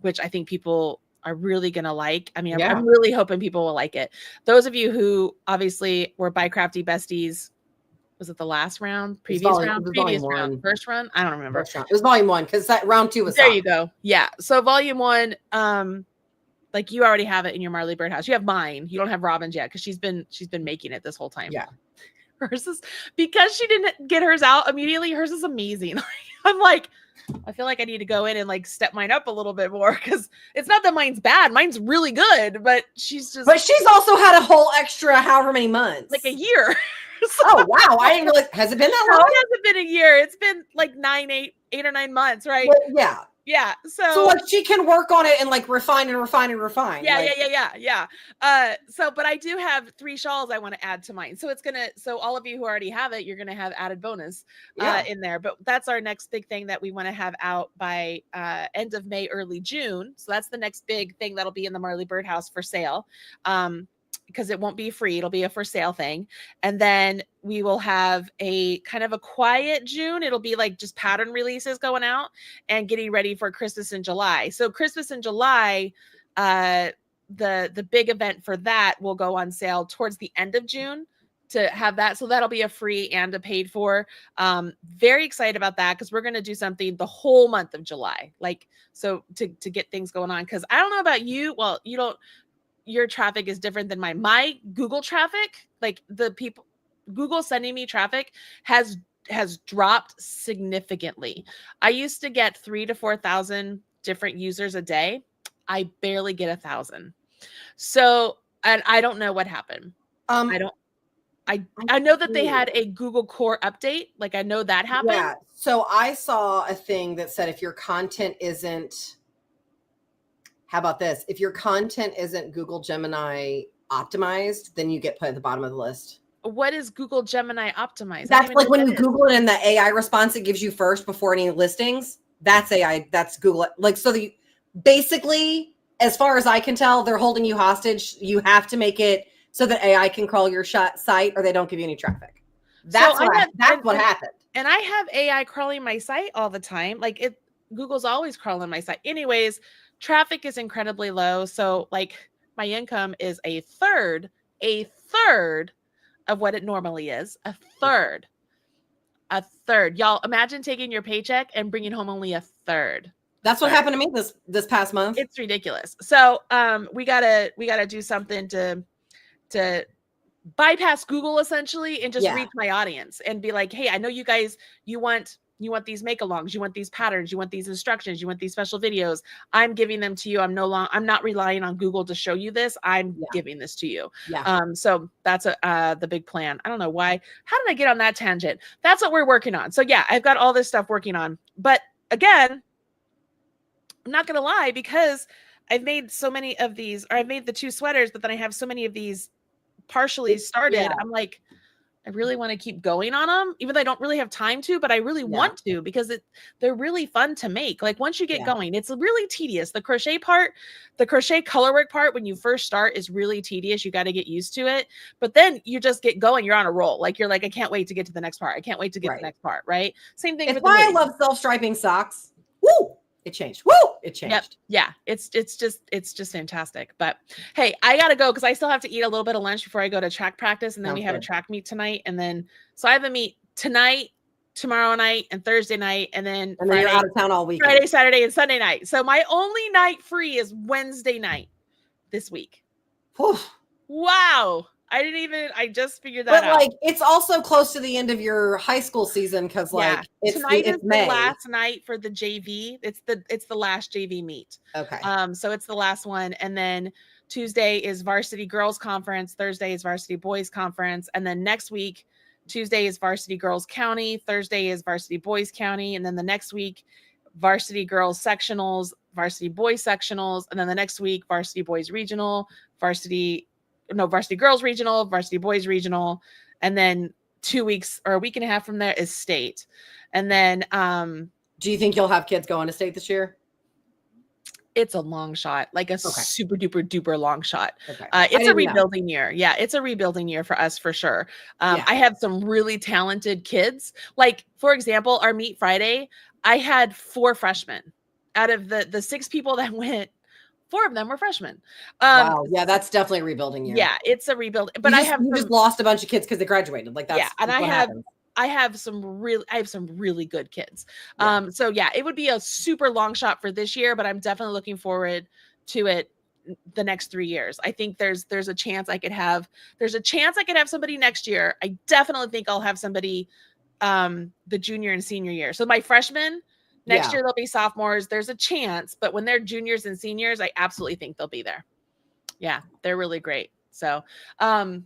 which I think people are really going to like. I mean, I'm really hoping people will like it. Those of you who obviously were By Crafty Besties, was it the last round? Previous round? First run? I don't remember. It was volume 1, because that round 2 was there. You go. Yeah. So volume 1, like, you already have it in your Marley Bird house. You have mine. You don't have Robin's yet, because she's been making it this whole time. Yeah. Hers is, because she didn't get hers out immediately. Hers is amazing. I'm like, I feel like I need to go in and like step mine up a little bit more, because it's not that mine's bad. Mine's really good, but she's also had a whole extra however many months, like a year. So, oh wow! I didn't realize. Has it been that long? No, it hasn't been a year. It's been like 8 or 9 months, right? Well, yeah. So like, she can work on it and like refine and refine and refine. Yeah. So, but I do have 3 shawls I want to add to mine. So so all of you who already have it, you're gonna have added bonus in there. But that's our next big thing that we want to have out by end of May, early June. So that's the next big thing that'll be in the Marley Bird house for sale. because it won't be free. It'll be a for sale thing. And then we will have a kind of a quiet June. It'll be like just pattern releases going out and getting ready for Christmas in July. So Christmas in July, the big event for that will go on sale towards the end of June to have that. So that'll be a free and a paid for. Very excited about that because we're going to do something the whole month of July. Like, so to get things going on. Cause I don't know about you. Well, you don't, your traffic is different than mine. My Google traffic, like the people, Google sending me traffic has dropped significantly. I used to get 3,000 to 4,000 different users a day. I barely get 1,000. So, and I don't know what happened. I don't, I know that they had a Google Core update. Like I know that happened. Yeah. So I saw a thing that said if your content isn't, how about this? If your content isn't Google Gemini optimized, then you get put at the bottom of the list. What is Google Gemini optimized? That's like when you Google it and the AI response it gives you first before any listings. That's AI. That's Google. Like, so basically, as far as I can tell, they're holding you hostage. You have to make it so that AI can crawl your site or they don't give you any traffic. That's what happened. And I have AI crawling my site all the time. Like Google's always crawling my site. Anyways, traffic is incredibly low. So like my income is a third of what it normally is. A third. Y'all imagine taking your paycheck and bringing home only a third. That's what happened to me this past month. It's ridiculous. So we gotta do something to bypass Google essentially and just reach my audience and be like, hey, I know you guys, you want these make-alongs, you want these patterns, you want these instructions, you want these special videos. I'm giving them to you. I'm not relying on Google to show you this. I'm giving this to you. Yeah. So that's the big plan. I don't know why. How did I get on that tangent? That's what we're working on. So yeah, I've got all this stuff working on. But again, I'm not going to lie, because I've made so many of these, or I've made the 2 sweaters, but then I have so many of these partially started. Yeah. I'm like, I really want to keep going on them, even though I don't really have time to, but I really want to, because they're really fun to make. Like once you get going, it's really tedious. The crochet colorwork part, when you first start, is really tedious. You got to get used to it, but then you just get going. You're on a roll. Like you're like, I can't wait to get to the next part. I can't wait to get to the next part. Right. Same thing. It's why I love self-striping socks. Woo! It changed. Woo! It changed. Yep. Yeah. It's just fantastic. But hey, I gotta go because I still have to eat a little bit of lunch before I go to track practice. And then we have a track meet tonight. And then, so I have a meet tonight, tomorrow night, and Thursday night. And then Friday, you're out of town all week. Friday, Saturday, and Sunday night. So my only night free is Wednesday night this week. Whew. Wow. I just figured that out. But like, it's also close to the end of your high school season because tonight is the last night for the JV. It's the last JV meet. Okay. So it's the last one, and then Tuesday is varsity girls conference. Thursday is varsity boys conference, and then next week, Tuesday is varsity girls county. Thursday is varsity boys county, and then the next week, varsity girls sectionals, varsity boys sectionals, and then the next week, varsity boys regional, varsity girls regional, varsity boys regional, and then 2 weeks or a week and a half from there is state. And then do you think you'll have kids going to state this year? It's a long shot, like a super duper long shot. Okay. It's a rebuilding year. Yeah, it's a rebuilding year for us for sure. I have some really talented kids. Like, for example, our Meet Friday, I had 4 freshmen. Out of the 6 people that went, 4 of them were freshmen. Wow. Yeah, that's definitely a rebuilding year. Yeah, it's a rebuild. But you just lost a bunch of kids because they graduated. Like that's and I have some really good kids. Yeah. So yeah, it would be a super long shot for this year, but I'm definitely looking forward to it the next 3 years. I think there's a chance I could have somebody next year. I definitely think I'll have somebody the junior and senior year. So my freshmen, next year they'll be sophomores. There's a chance, but when they're juniors and seniors, I absolutely think they'll be there. Yeah, they're really great. So I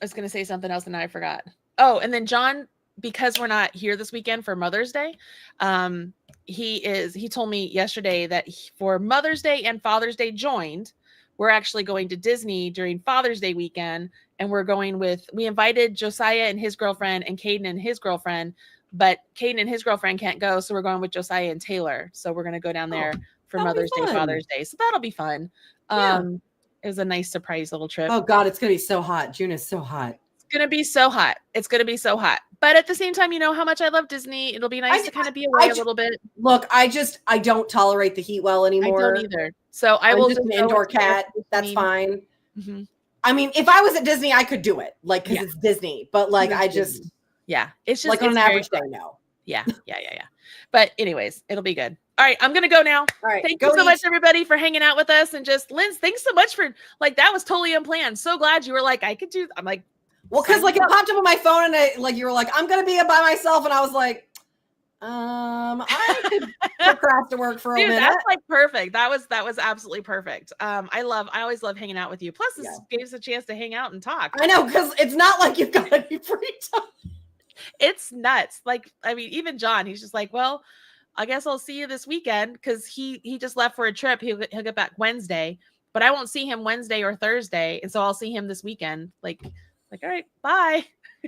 was going to say something else and now I forgot. Oh, and then John, because we're not here this weekend for Mother's Day, he told me yesterday that for Mother's Day and Father's Day joined, we're actually going to Disney during Father's Day weekend. And we invited Josiah and his girlfriend and Caden and his girlfriend, but Caden and his girlfriend can't go. So we're going with Josiah and Taylor. So we're going to go down there for Mother's Day, Father's Day. So that'll be fun. It was a nice surprise little trip. Oh God, it's gonna be so hot. June is so hot. It's gonna be so hot. It's gonna be so hot. But at the same time, you know how much I love Disney. It'll be nice to kind of be away a little bit. Look, I don't tolerate the heat well anymore. I don't either. So I will just an indoor cat. That's fine. Mm-hmm. I mean, if I was at Disney, I could do it, like, because it's Disney. But like, it's just it's like on an average day, no. Yeah. But anyways, it'll be good. All right, I'm gonna go now. All right, thank you so much, everybody, for hanging out with us. And just Linz, thanks so much for that was totally unplanned. So glad you were like, I could do. I'm like, well, because like it popped up on my phone and you were like, I'm gonna be by myself, and I was like, I could procrastinate work for a minute. That's like perfect. That was absolutely perfect. I always love hanging out with you. Plus, this gave us a chance to hang out and talk. I know, because it's not like you've got any free time. It's nuts. Like, I mean, even John, he's just like, well, I guess I'll see you this weekend, because he just left for a trip. He'll get back Wednesday, but I won't see him Wednesday or Thursday, and so I'll see him this weekend. Like, all right, bye.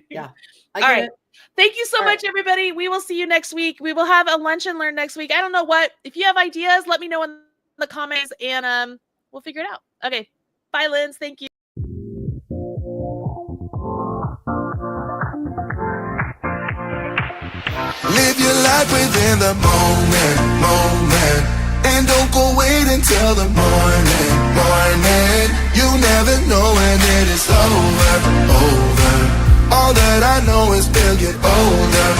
Yeah. All right. Thank you so much, everybody. We will see you next week. We will have a lunch and learn next week. I don't know what. If you have ideas, let me know in the comments, and we'll figure it out. Okay. Bye, Linz. Thank you. Live your life within the moment, and don't go wait until the morning. You never know when it is over. All that I know is we'll get older.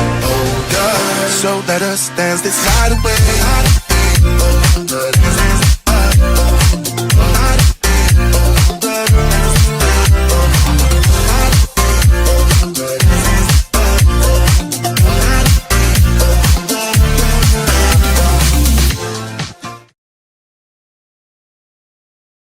So let us dance this night away.